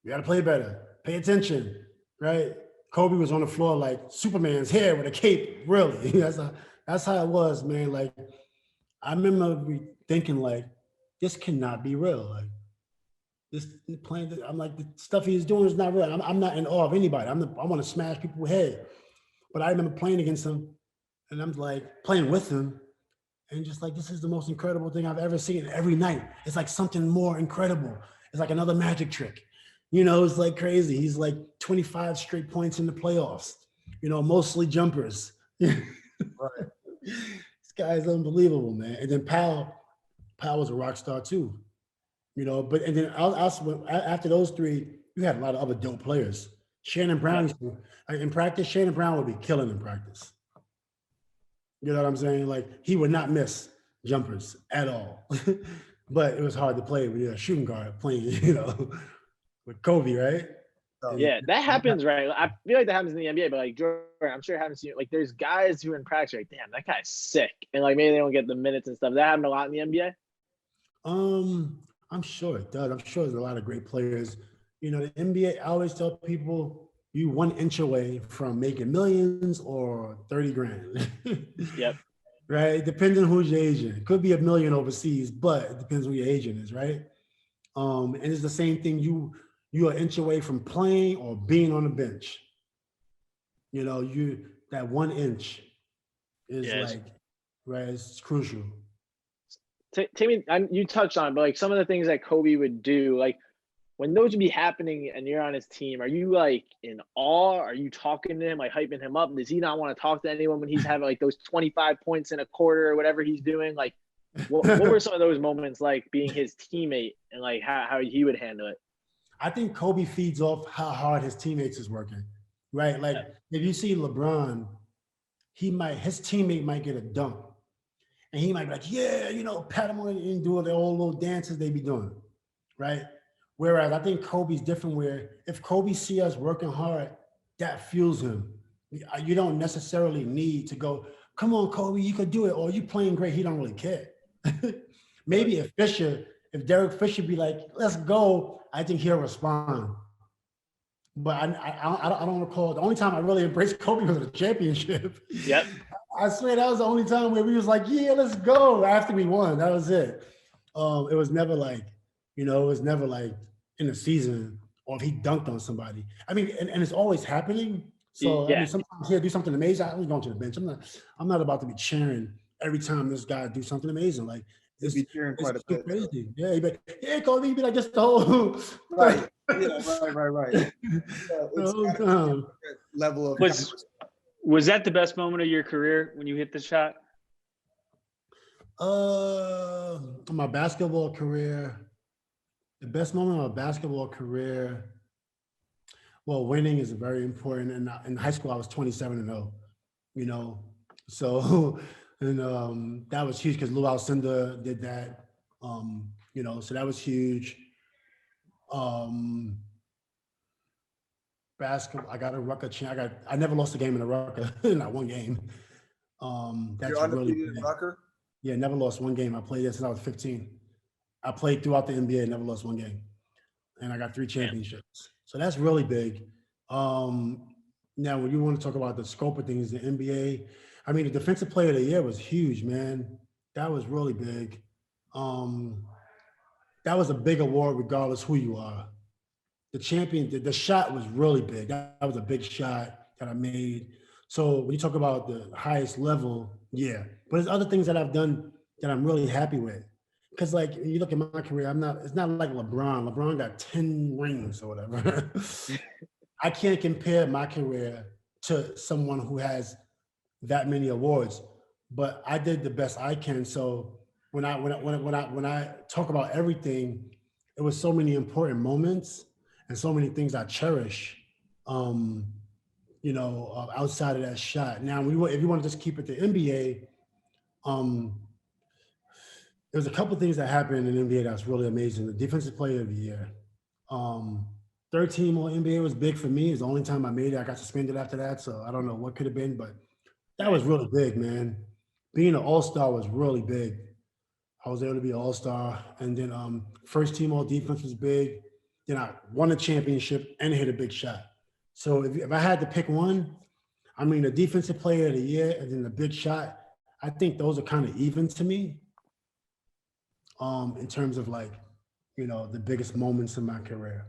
We got to play better. Pay attention, right? Kobe was on the floor like Superman's hair with a cape, really. That's how it was, man. Like, I remember thinking like, this cannot be real. Like, this playing, I'm like, the stuff he's doing is not real. I'm not in awe of anybody. I want to smash people's head. But I remember playing against him and I'm like playing with him and just like, this is the most incredible thing I've ever seen. Every night, it's like something more incredible. It's like another magic trick. You know, it's like crazy. He's like 25 straight points in the playoffs, you know, mostly jumpers. Right. This guy is unbelievable, man. And then Powell was a rock star too, you know, but, and then also after those three, you had a lot of other dope players. Shannon Brown, in practice, Shannon Brown would be killing in practice. You know what I'm saying? Like, he would not miss jumpers at all. But it was hard to play with a shooting guard playing, you know, with Kobe, right? Yeah, that happens, right? I feel like that happens in the NBA, but like Jordan, I'm sure it happens to you. Like, there's guys who are in practice, like, damn, that guy's sick, and like maybe they don't get the minutes and stuff. That happened a lot in the NBA. I'm sure it does. I'm sure there's a lot of great players. You know, the NBA, I always tell people, you 1 inch away from making millions or 30 grand. Yep. Right? It depends on who's your agent. It could be $1 million overseas, but it depends who your agent is, right? And it's the same thing. You are an inch away from playing or being on the bench. You know, that 1 inch is like, right? It's crucial. Take me. You touched on it, but like some of the things that Kobe would do, like when those would be happening and you're on his team, are you like in awe? Are you talking to him, like hyping him up? Does he not want to talk to anyone when he's having like those 25 points in a quarter or whatever he's doing? Like, what were some of those moments like being his teammate and like how he would handle it? I think Kobe feeds off how hard his teammates is working, right? Like if you see LeBron, his teammate might get a dunk and he might be like, yeah, you know, pat him on and do their old little dances they be doing, right? Whereas I think Kobe's different where if Kobe see us working hard, that fuels him. You don't necessarily need to go, come on, Kobe, you could do it, or you playing great. He don't really care. Maybe if Derek Fisher be like, let's go, I think he'll respond. But I don't recall. The only time I really embraced Kobe was at the championship. Yep. I swear that was the only time where we was like, yeah, let's go after we won. That was it. It was never like, you know, it was never like in the season or if he dunked on somebody. I mean, and it's always happening. So I mean, sometimes he'll do something amazing. I'm going to the bench. I'm not about to be cheering every time this guy do something amazing. Like it's cheering quite a bit. Crazy. Yeah, but yeah, Kobe, he'd be like just the whole right. Yeah, right. It's level of was that the best moment of your career when you hit the shot? My basketball career, the best moment of my basketball career, well, winning is very important. And in high school, I was 27-0, you know, so, and that was huge because Lou Alcindor did that, you know, so that was huge. Basketball, I got a Rucker champ. I never lost a game in a Rucker, not one game. That's You're undefeated really in Rucker? Yeah, never lost one game. I played there since I was 15. I played throughout the NBA, never lost one game. And I got 3 championships. So that's really big. Now, when you want to talk about the scope of things, the NBA, I mean, the defensive player of the year was huge, man. That was really big. That was a big award regardless who you are. The champion, the shot was really big. That was a big shot that I made. So when you talk about the highest level, yeah. But there's other things that I've done that I'm really happy with. Because like you look at my career, it's not like LeBron. LeBron got 10 rings or whatever. I can't compare my career to someone who has that many awards, but I did the best I can. So when I talk about everything, it was so many important moments and so many things I cherish, you know, outside of that shot. Now, if you want to just keep it to NBA, There's a couple things that happened in NBA that's really amazing. The defensive player of the year. Third team all NBA was big for me. It's the only time I made it. I got suspended after that, so I don't know what could have been, but that was really big, man. Being an all-star was really big. I was able to be an all-star. And then first team all defense was big. Then I won a championship and hit a big shot. So if I had to pick one, I mean, the defensive player of the year and then the big shot, I think those are kind of even to me in terms of like, you know, the biggest moments in my career.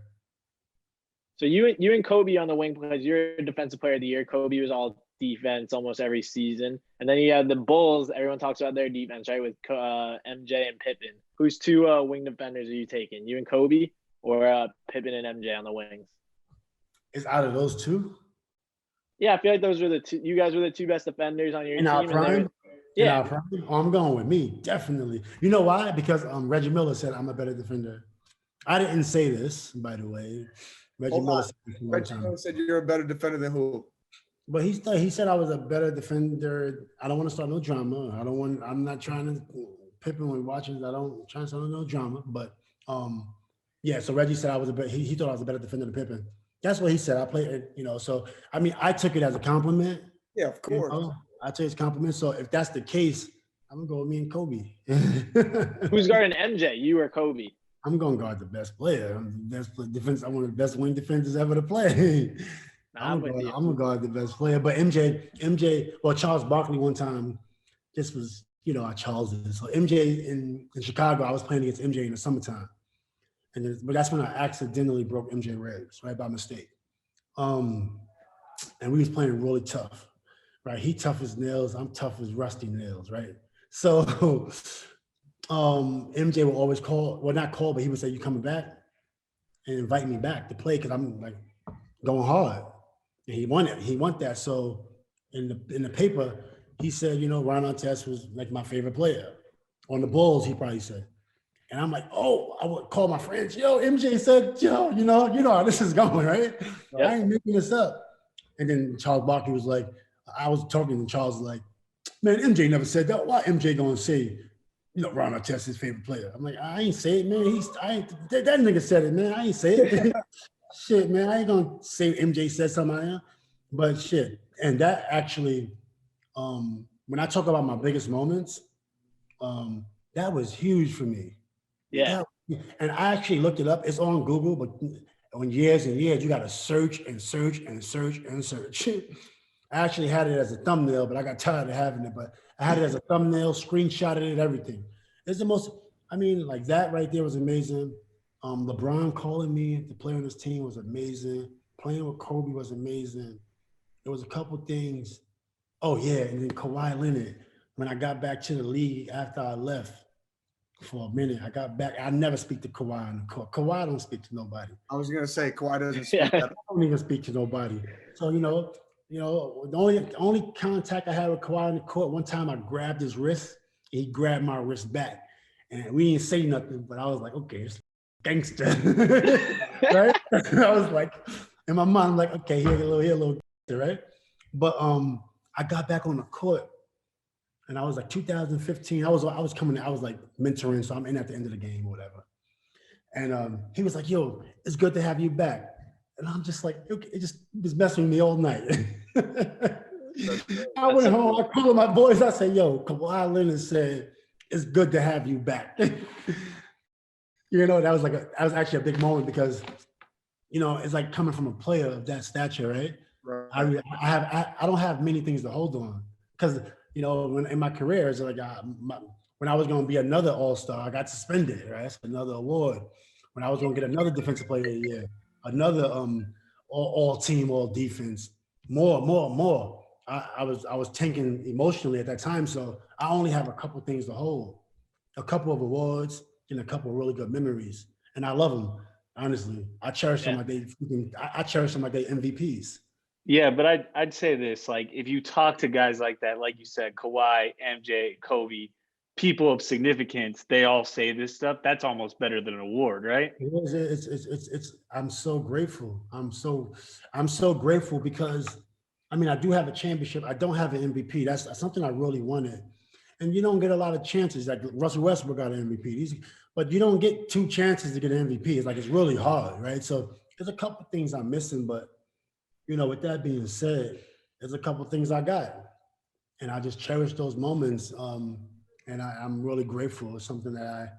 So you and Kobe on the wing because you're defensive player of the year. Kobe was all defense almost every season. And then you have the Bulls. Everyone talks about their defense, right? With MJ and Pippen. Who's two wing defenders are you taking? You and Kobe or Pippen and MJ on the wings? It's out of those two? Yeah, I feel like those were the two. You guys were the two best defenders on your In team. our prime? Yeah. In our prime? Oh, I'm going with me, definitely. You know why? Because Reggie Miller said I'm a better defender. I didn't say this, by the way. Reggie Miller said you're a better defender than who? But he said I was a better defender. I don't want to start no drama. I'm not trying to Pippen when watching. I don't try to start no drama. But yeah. So Reggie said I was he thought I was a better defender than Pippen. That's what he said. I played, you know. So I mean, I took it as a compliment. Yeah, of course. You know? I take it as a compliment. So if that's the case, I'm gonna go with me and Kobe. Who's guarding MJ? You or Kobe? I'm gonna guard the best player. I'm the best defense. I'm one of the best wing defenders ever to play. I'm gonna guard the best player. But MJ, well, Charles Barkley one time, this was, you know, how Charles is. So MJ in Chicago, I was playing against MJ in the summertime. But that's when I accidentally broke MJ ribs, right, by mistake. And we was playing really tough, right? He tough as nails, I'm tough as rusty nails, right? So MJ will always call, well, not call, but he would say, "You coming back?" and invite me back to play because I'm like going hard. And he wanted that. So in the paper, he said, you know, Artest was like my favorite player. On the Bulls, he probably said. And I'm like, oh, I would call my friends, yo, MJ said, yo, you know how this is going, right? So I ain't making this up. And then Charles Barkley was like, I was talking to Charles like, man, MJ never said that. Why MJ gonna say, you know, Artest his favorite player? I'm like, I ain't say it, man. That nigga said it, man. I ain't say it. Shit, man, I ain't gonna say MJ said something I am. But shit, and that actually, when I talk about my biggest moments, that was huge for me. Yeah. And I actually looked it up. It's on Google, but on years and years, you got to search and search and search and search. I actually had it as a thumbnail, but I got tired of having it. But I had it as a thumbnail, screenshotted it, everything. It's the most, I mean, like that right there was amazing. LeBron calling me to play on his team was amazing. Playing with Kobe was amazing. There was a couple things. Oh, yeah, and then Kawhi Leonard. When I got back to the league after I left for a minute, I got back. I never speak to Kawhi on the court. Kawhi don't speak to nobody. I was going to say, Kawhi doesn't speak. I don't even speak to nobody. So, you know, the only contact I had with Kawhi on the court, one time I grabbed his wrist, and he grabbed my wrist back. And we didn't say nothing, but I was like, okay, it's gangster. Right? I was like, in my mind, I'm like, okay, here a little gangster, right? But I got back on the court, and I was like 2015. I was like mentoring, so I'm in at the end of the game or whatever. And he was like, yo, it's good to have you back. And I'm just like, okay, it was messing with me all night. I went home, I called my boys, I said, yo, Kawhi Leonard said, it's good to have you back. You know, that was actually a big moment because, you know, it's like coming from a player of that stature, right? Right. I don't have many things to hold on because, you know, when in my career, it's like when I was going to be another All-Star, I got suspended, right? That's another award. When I was going to get another Defensive Player of the Year, another all team, all defense, more. I was tanking emotionally at that time, so I only have a couple things to hold, a couple of awards and a couple of really good memories, and I love them. Honestly, I cherish them like I cherish them like they MVPs. Yeah, but I'd say this, like if you talk to guys like that, like you said, Kawhi, MJ, Kobe, people of significance, they all say this stuff. That's almost better than an award, right? It's I'm so grateful. I'm so grateful because I mean I do have a championship. I don't have an MVP. That's something I really wanted. and you don't get a lot of chances. Like Russell Westbrook got an MVP. But you don't get 2 chances to get an MVP. It's like, it's really hard, right? So there's a couple things I'm missing, but with that being said, there's a couple things I got, and I just cherish those moments. And I'm really grateful. It's something that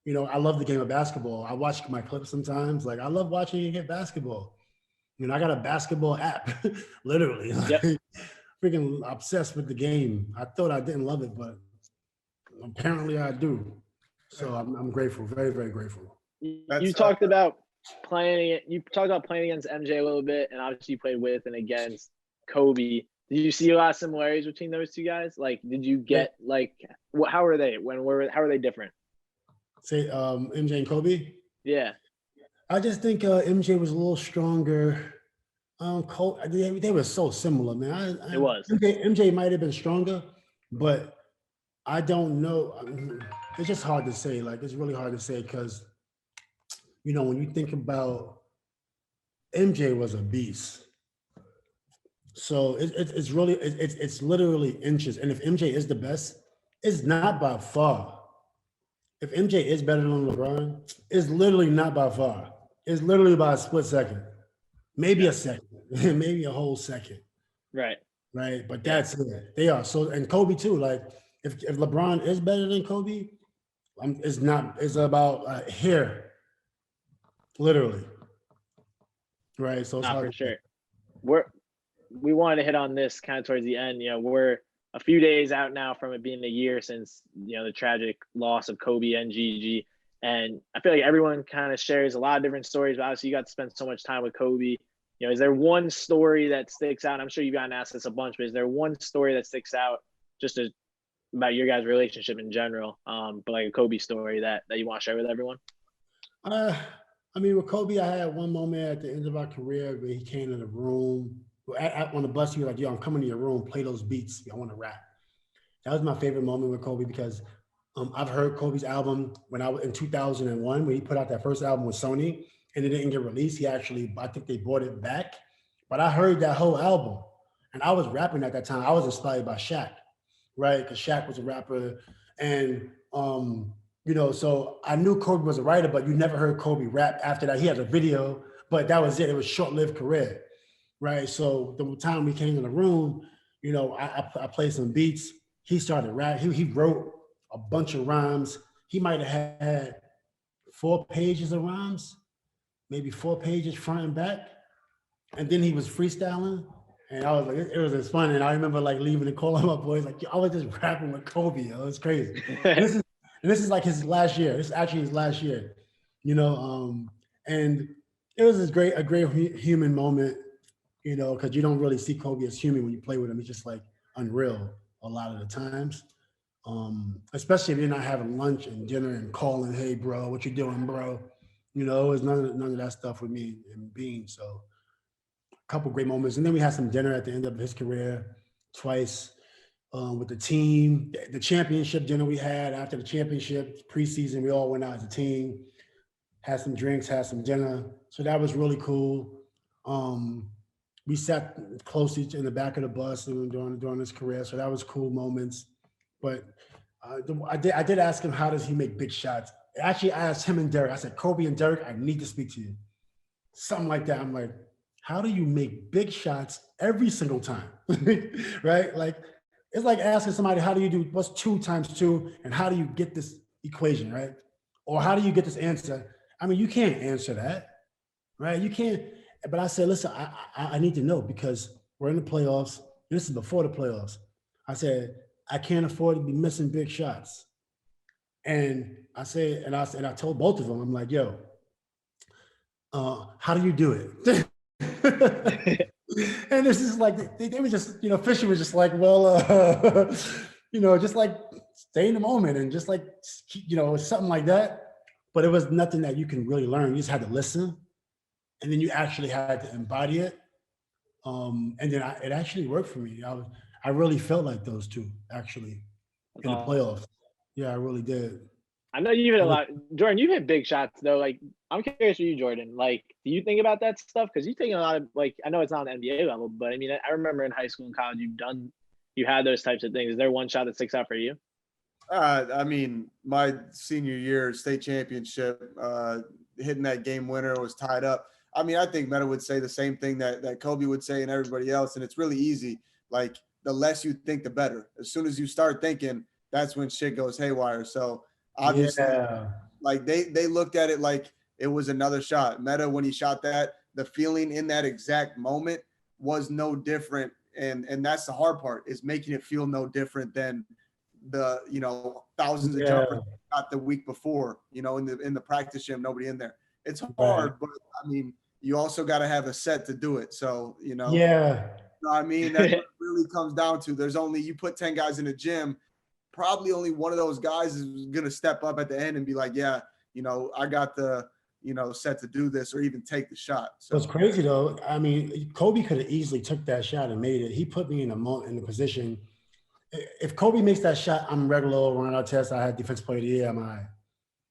I love the game of basketball. I watch my clips sometimes. Like, I love watching you get basketball. I got a basketball app, literally. Yep. Freaking obsessed with the game. I thought I didn't love it, but apparently I do. So I'm grateful, very, very grateful. You talked about playing against MJ a little bit, and obviously you played with and against Kobe. Did you see a lot of similarities between those two guys? Like, did you get how are they? How are they different? Say MJ and Kobe? Yeah. I just think MJ was a little stronger. Kobe, they were so similar, man. It was. MJ might have been stronger, but I don't know. It's just hard to say. Like, it's really hard to say because, when you think about MJ was a beast. So it's literally inches. And if MJ is the best, it's not by far. If MJ is better than LeBron, it's literally not by far. It's literally by a split second, maybe a second, maybe a whole second. Right. Right. But that's it. They are. So, and Kobe too. Like, if LeBron is better than Kobe, it's about here, literally. Right. So it's hard for sure. We wanted to hit on this kind of towards the end. We're a few days out now from it being a year since the tragic loss of Kobe and Gigi, and I feel like everyone kind of shares a lot of different stories. But obviously, you got to spend so much time with Kobe. Is there one story that sticks out? I'm sure you've gotten asked this a bunch, but is there one story that sticks out about your guys' relationship in general, but like a Kobe story that you want to share with everyone? With Kobe, I had one moment at the end of our career where he came in the room. On the bus, he was like, "Yo, I'm coming to your room, play those beats. I want to rap." That was my favorite moment with Kobe because I've heard Kobe's album when I was in 2001, when he put out that first album with Sony and it didn't get released. I think they brought it back. But I heard that whole album and I was rapping at that time. I was inspired by Shaq, right? Because Shaq was a rapper. And, so I knew Kobe was a writer, but you never heard Kobe rap after that. He had a video, but that was it. It was a short-lived career. Right. So the time we came in the room, I played some beats. He started rap. He wrote a bunch of rhymes. He might have had 4 pages of rhymes, maybe 4 pages front and back. And then he was freestyling. And I was like, it was just fun. And I remember like leaving and calling my boys, like, I was just rapping with Kobe. It was crazy. and this is like his last year. This is actually his last year, and it was a great human moment. Because you don't really see Kobe as human when you play with him. He's just like unreal a lot of the times. Especially if you're not having lunch and dinner and calling, "Hey, bro, what you doing, bro?" It was none of that stuff with me and Bean. So a couple great moments. And then we had some dinner at the end of his career twice with the team. The championship dinner we had after the championship preseason, we all went out as a team, had some drinks, had some dinner. So that was really cool. We sat close in the back of the bus during his career, so that was cool moments. But I did ask him, how does he make big shots? Actually, I asked him and Derek. I said, "Kobe and Derek, I need to speak to you." Something like that. I'm like, how do you make big shots every single time? Right? Like, it's like asking somebody, how do you do, what's 2 times 2? And how do you get this equation, right? Or how do you get this answer? You can't answer that, right? You can't. But I said, listen, I need to know because we're in the playoffs. This is before the playoffs. I said, I can't afford to be missing big shots. And I told both of them, I'm like, yo, how do you do it? And this is like, they were just, Fisher was just like, well, just like stay in the moment and just like, something like that. But it was nothing that you can really learn. You just had to listen. And then you actually had to embody it. And then it actually worked for me. I really felt like those two actually in the playoffs. Yeah, I really did. I know you hit a lot. Jordan, you hit big shots though. Like, I'm curious for you, Jordan. Like, do you think about that stuff? Because you think a lot of, like, I know it's not on the NBA level, but I remember in high school and college, you had those types of things. Is there one shot that sticks out for you? I mean, my senior year state championship, hitting that game winner was tied up. I mean, I think Metta would say the same thing that Kobe would say and everybody else. And it's really easy. Like the less you think, the better. As soon as you start thinking, that's when shit goes haywire. So obviously, Yeah. like they looked at it like it was another shot. Metta, when he shot that, the feeling in that exact moment was no different. And that's the hard part, is making it feel no different than the, thousands of jumpers got the week before, in the practice gym, nobody in there. It's hard, but I mean, you also got to have a set to do it. So, Yeah. you know what I mean? That's what it really comes down to. There's only, you put 10 guys in a gym, probably only one of those guys is going to step up at the end and be like, yeah, I got the, set to do this, or even take the shot. So What's crazy though, I mean, Kobe could have easily took that shot and made it. He put me in the position. If Kobe makes that shot, I'm regular old Ron Artest. I had defense player of the year.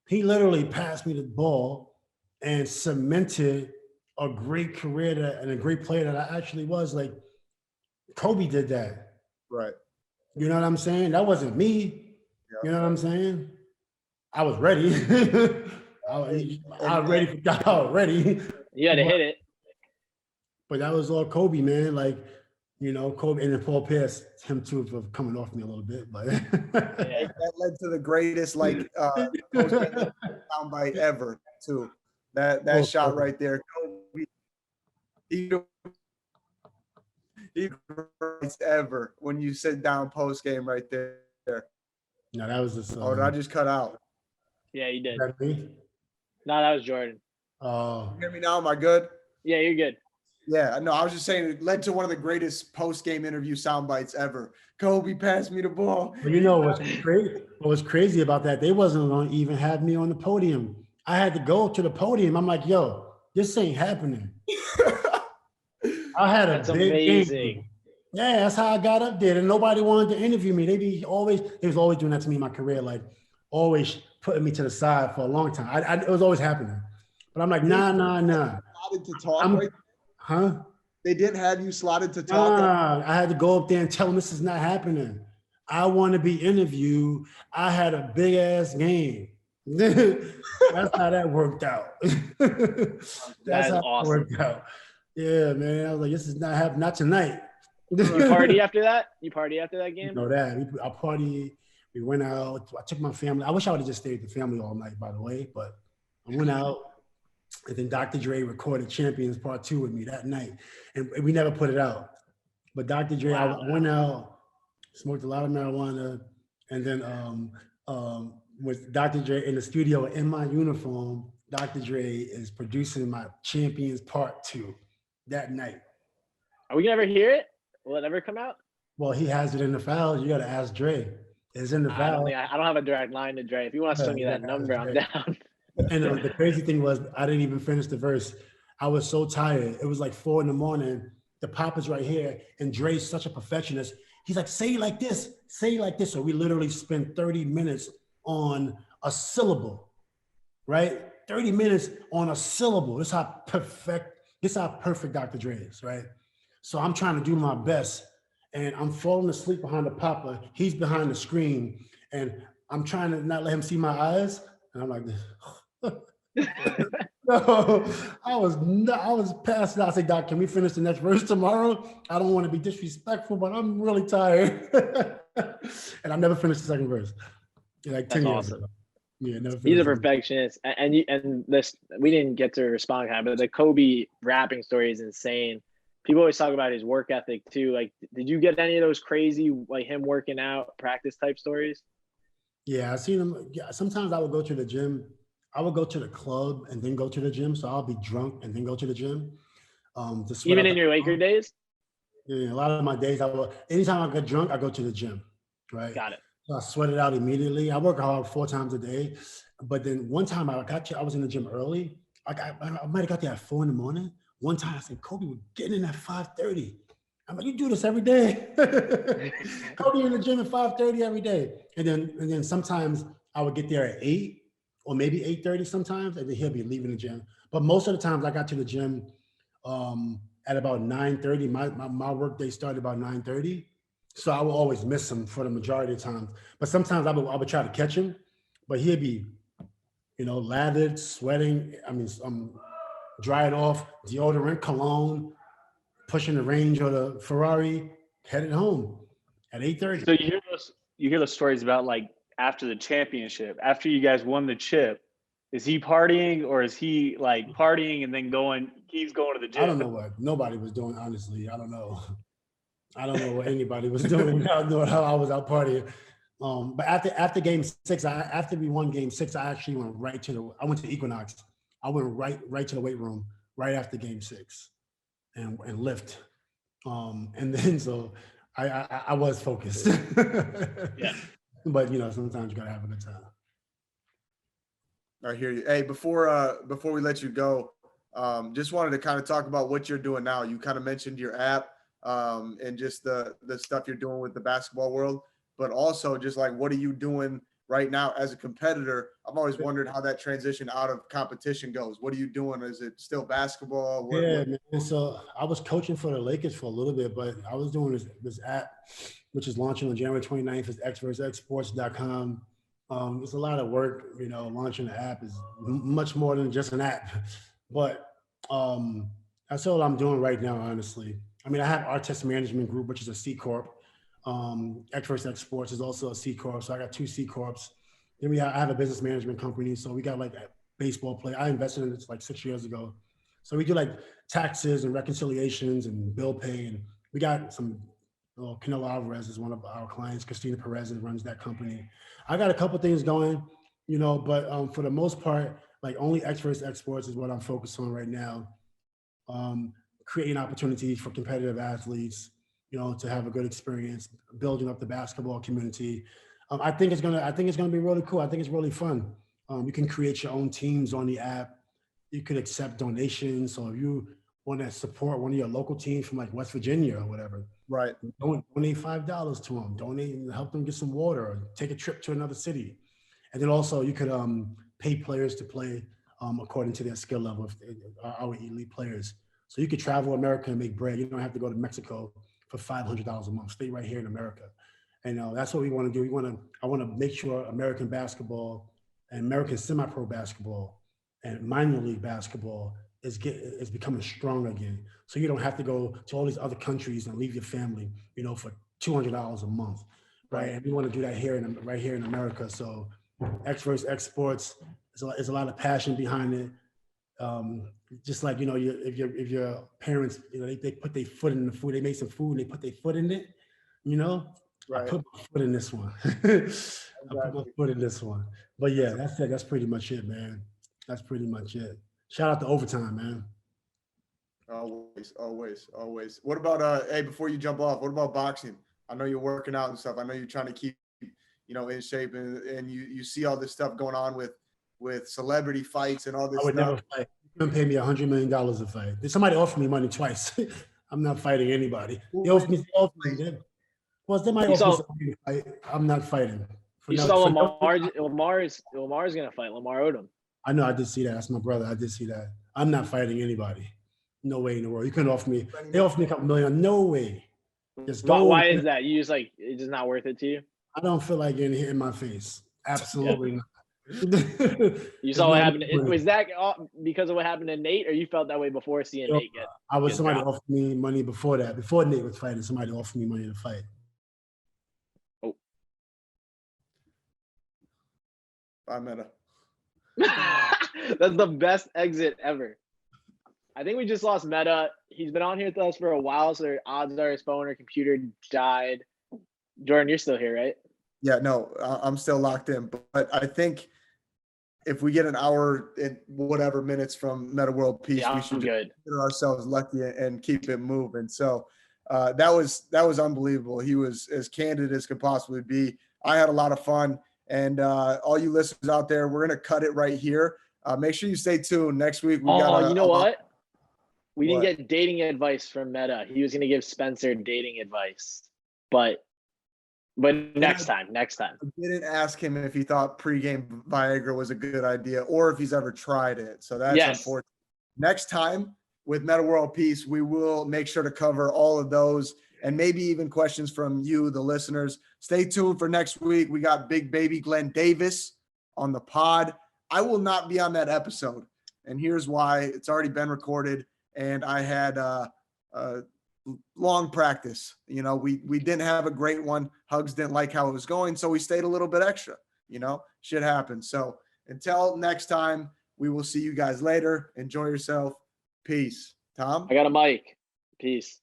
He literally passed me the ball and cemented a great career and a great player that I actually was. Like Kobe did that. right. You know what I'm saying? That wasn't me. Yeah. You know what I'm saying? I was ready. I was ready for God already. You had to hit it. But that was all Kobe, man. Like, Kobe, and then Paul Pierce, him too, for coming off me a little bit. But that led to the greatest soundbite ever too. That shot right there, Kobe. He ever when you sit down post game right there. No, that was just. Oh, did I just cut out? Yeah, you did. That me? No, that was Jordan. Oh. You hear me now? Am I good? Yeah, you're good. Yeah, no, I was just saying it led to one of the greatest post-game interview sound bites ever. Kobe passed me the ball. Well, you know what's crazy? What was crazy about that? They wasn't going to even have me on the podium. I had to go to the podium. I'm like, yo, this ain't happening. I had That's a big amazing. game. Yeah, that's how I got up there. And nobody wanted to interview me. They was always doing that to me in my career, like always putting me to the side for a long time. It was always happening. But I'm like, nah. Slotted to talk, right? Huh? They didn't have you slotted to talk? Nah, I had to go up there and tell them this is not happening. I want to be interviewed. I had a big ass game. That's how that worked out. That's how awesome. it worked out. Yeah, man. I was like, this is not happening. Not tonight. You party after that? You party after that game? You know that. I partied. We went out. I took my family. I wish I would have just stayed with the family all night, by the way. But I went out. And then Dr. Dre recorded Champions Part 2 with me that night. And we never put it out. But Dr. Dre, I went out, smoked a lot of marijuana. And then with Dr. Dre in the studio in my uniform, Dr. Dre is producing my Champions Part 2 that night. Are we going to ever hear it? Will it ever come out? Well, he has it in the files. You got to ask Dre. It's in the file. I don't have a direct line to Dre. If you want to send me that number, I'm down. And the crazy thing was, I didn't even finish the verse. I was so tired. It was like 4 a.m. The pop is right here. And Dre's such a perfectionist. He's like, say it like this, say it like this. So we literally spent 30 minutes on a syllable, right? 30 minutes on a syllable. This is how perfect Dr. Dre is, right? So I'm trying to do my best. And I'm falling asleep behind the popper. He's behind the screen. And I'm trying to not let him see my eyes. And I'm like this. No, I was passed out. I said, Doc, can we finish the next verse tomorrow? I don't want to be disrespectful, but I'm really tired. And I never finished the second verse. Like 10 years ago. Yeah, never. He's a perfectionist, and this we didn't get to respond, but the Kobe rapping story is insane. People always talk about his work ethic too. Like, did you get any of those crazy, like him working out, practice type stories? Yeah, I've seen him. Yeah, sometimes I would go to the gym. I would go to the club and then go to the gym. So I'll be drunk and then go to the gym. Even in your Laker days? Yeah, a lot of my days, anytime I get drunk, I go to the gym, right? Got it. So I sweat it out immediately. I work hard 4 times a day. But then one time I was in the gym early. I might have got there at 4 a.m. One time I said, Kobe, we're getting in at 5:30. I'm like, you do this every day. Kobe in the gym at 5:30 every day. And then sometimes I would get there at 8 or maybe 8:30 sometimes, and then he'll be leaving the gym. But most of the times I got to the gym at about 9:30. My work day started about 9:30. So I will always miss him for the majority of the time. But sometimes I would try to catch him, but he'd be, lathered, sweating. I mean, dried off, deodorant, cologne, pushing the Range or the Ferrari, headed home at 8:30. So you hear those stories about like after the championship, after you guys won the chip, is he partying or is he like partying and then he's going to the gym? I don't know what nobody was doing, honestly. I don't know. I don't know what anybody was doing. I don't know how I was out partying. But after game 6, after we won game 6, I actually went I went to Equinox. I went right to the weight room right after game 6 and lift. And then so I was focused. Yeah. But sometimes you gotta have a good time. I hear you. Hey, before we let you go, just wanted to kind of talk about what you're doing now. You kind of mentioned your app and just the stuff you're doing with the basketball world, but also just like what are you doing right now as a competitor? I've always wondered how that transition out of competition goes. What are you doing? Is it still basketball? Man. So I was coaching for the Lakers for a little bit, but I was doing this app, which is launching on January 29th. It's x-sports.com. It's a lot of work, launching the app is much more than just an app. But that's all I'm doing right now, honestly. I mean, I have Artest Management Group, which is a C Corp. X Sports is also a C Corp. So I got 2 C Corps. Then I have a business management company. So we got like a baseball play. I invested in this like 6 years ago. So we do like taxes and reconciliations and bill pay. And we got some, Canelo Alvarez is one of our clients. Christina Perez runs that company. I got a couple things going, but for the most part, like only X Sports is what I'm focused on right now. Creating opportunities for competitive athletes, to have a good experience, building up the basketball community. I think it's gonna be really cool. I think it's really fun. You can create your own teams on the app. You could accept donations. So if you want to support one of your local teams from like West Virginia or whatever, Right. donate $5 to them. Donate and help them get some water or take a trip to another city. And then also you could pay players to play according to their skill level, if our elite players. So you could travel America and make bread. You don't have to go to Mexico for $500 a month. Stay right here in America. And that's what we want to do. I want to make sure American basketball and American semi-pro basketball and minor league basketball is becoming strong again. So you don't have to go to all these other countries and leave your family, for $200 a month, right? And we want to do that right here in America. So X Sports is a lot of passion behind it. Just like if your parents, they put their foot in the food, they make some food and they put their foot in it, Right. I put my foot in this one. I put my foot in this one. But yeah, that's it. That's pretty much it, man. That's pretty much it. Shout out to Overtime, man. Always. What about hey, before you jump off, what about boxing? I know you're working out and stuff. I know you're trying to keep, in shape and you see all this stuff going on with celebrity fights and all this I would stuff. never fight. You couldn't pay me $100 million to fight. Somebody offered me money twice. I'm not fighting anybody. They offered me. Well, they might offer me to fight. I'm not fighting. Lamar is gonna fight Lamar Odom. I know. I did see that. That's my brother. I did see that. I'm not fighting anybody. No way in the world. You couldn't offer me. They offered me a couple million. No way. Why is that? You just like it's just not worth it to you? I don't feel like getting hit in my face. Absolutely not. You saw what happened. Was that because of what happened to Nate, or you felt that way before seeing Nate get? Somebody offered me money before that. Before Nate was fighting, somebody offered me money to fight. Oh, bye, Metta. That's the best exit ever. I think we just lost Metta. He's been on here with us for a while, so odds are his phone or computer died. Jordan, you're still here, right? Yeah, no, I'm still locked in. But I think if we get an hour and whatever minutes from Metta World Peace, we should consider ourselves lucky and keep it moving. So that was unbelievable. He was as candid as could possibly be. I had a lot of fun. And all you listeners out there, we're going to cut it right here. Make sure you stay tuned. Next week, we got you know what? We didn't get dating advice from Metta. He was going to give Spencer dating advice. But next time. I didn't ask him if he thought pregame Viagra was a good idea or if he's ever tried it. So that's unfortunate. Next time with Metta World Peace, we will make sure to cover all of those and maybe even questions from you, the listeners. Stay tuned for next week. We got big baby Glenn Davis on the pod. I will not be on that episode, and here's why. It's already been recorded, and I had long practice. You know, we didn't have a great one. Hugs didn't like how it was going, so we stayed a little bit extra. You know, shit happens. So until next time, we will see you guys later. Enjoy yourself. Peace. Tom? I got a mic. Peace.